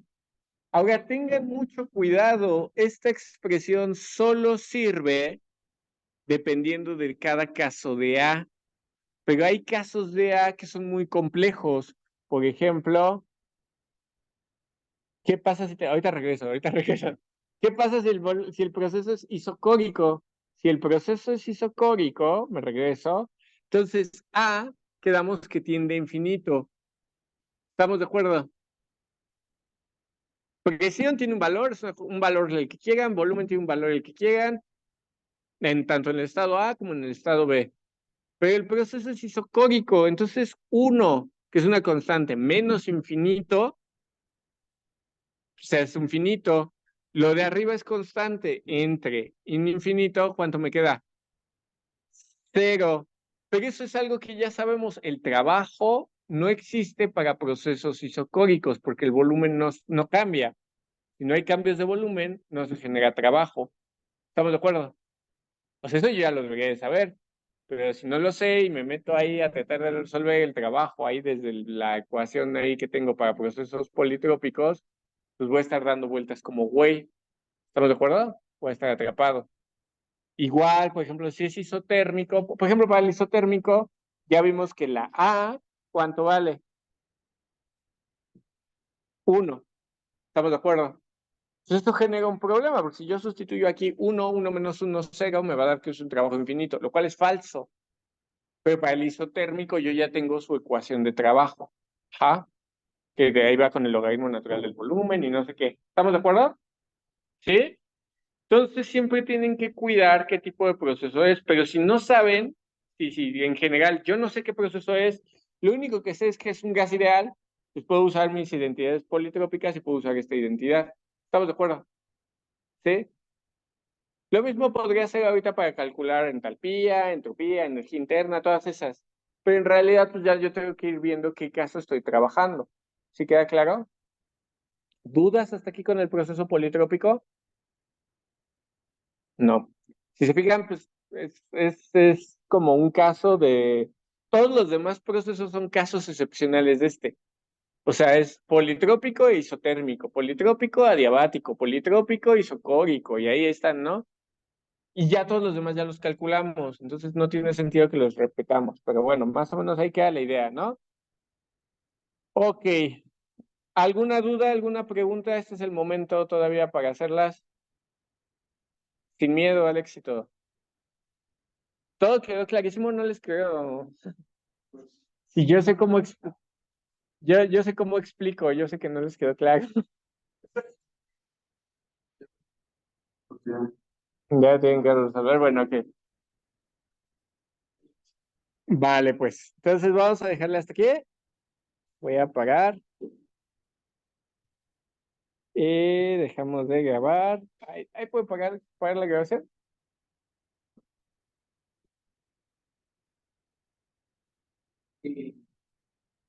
Ahora tengan mucho cuidado. Esta expresión solo sirve dependiendo de cada caso de A. Pero hay casos de A que son muy complejos. Por ejemplo, ¿qué pasa si ahorita regreso. ¿Qué pasa si el proceso es isocórico? Si el proceso es isocórico, me regreso, entonces A quedamos que tiende a infinito. ¿Estamos de acuerdo? Presión tiene un valor, es un valor el que quieran, volumen tiene un valor el que quieran, tanto en el estado A como en el estado B. Pero el proceso es isocórico, entonces 1, que es una constante, menos infinito, o sea, es infinito. Lo de arriba es constante, entre infinito, ¿cuánto me queda? 0. Pero eso es algo que ya sabemos, el trabajo no existe para procesos isocóricos porque el volumen no cambia. Si no hay cambios de volumen, no se genera trabajo. ¿Estamos de acuerdo? Pues eso yo ya lo debería de saber. Pero si no lo sé y me meto ahí a tratar de resolver el trabajo ahí desde la ecuación ahí que tengo para procesos politrópicos, pues voy a estar dando vueltas como güey. ¿Estamos de acuerdo? Voy a estar atrapado. Igual, por ejemplo, si es isotérmico, por ejemplo, para el isotérmico, ya vimos que la A, ¿cuánto vale? 1. ¿Estamos de acuerdo? Entonces esto genera un problema, porque si yo sustituyo aquí 1, 1 menos 1, 0, me va a dar que es un trabajo infinito, lo cual es falso. Pero para el isotérmico yo ya tengo su ecuación de trabajo. ¿Ja? Que de ahí va con el logaritmo natural del volumen y no sé qué. ¿Estamos de acuerdo? ¿Sí? Entonces siempre tienen que cuidar qué tipo de proceso es, pero si no saben, si en general yo no sé qué proceso es, lo único que sé es que es un gas ideal, pues puedo usar mis identidades politrópicas y puedo usar esta identidad. ¿Estamos de acuerdo? ¿Sí? Lo mismo podría ser ahorita para calcular entalpía, entropía, energía interna, todas esas. Pero en realidad, pues ya yo tengo que ir viendo qué caso estoy trabajando. ¿Sí queda claro? ¿Dudas hasta aquí con el proceso politrópico? No. Si se fijan, pues es como un caso de Todos los demás procesos son casos excepcionales de este. O sea, es politrópico e isotérmico, politrópico adiabático, politrópico isocórico, y ahí están, ¿no? Y ya todos los demás ya los calculamos, entonces no tiene sentido que los repetamos, pero bueno, más o menos ahí queda la idea, ¿no? Ok, ¿alguna duda, alguna pregunta? Este es el momento todavía para hacerlas sin miedo al éxito. Todo quedó clarísimo, no les creo. Si yo sé cómo, yo sé cómo explico, yo sé que no les quedó claro. Ya tienen que resolver, bueno, ok. Vale, pues. Entonces vamos a dejarle hasta aquí. Voy a apagar y dejamos de grabar. Ahí puede pagar la grabación. Sí.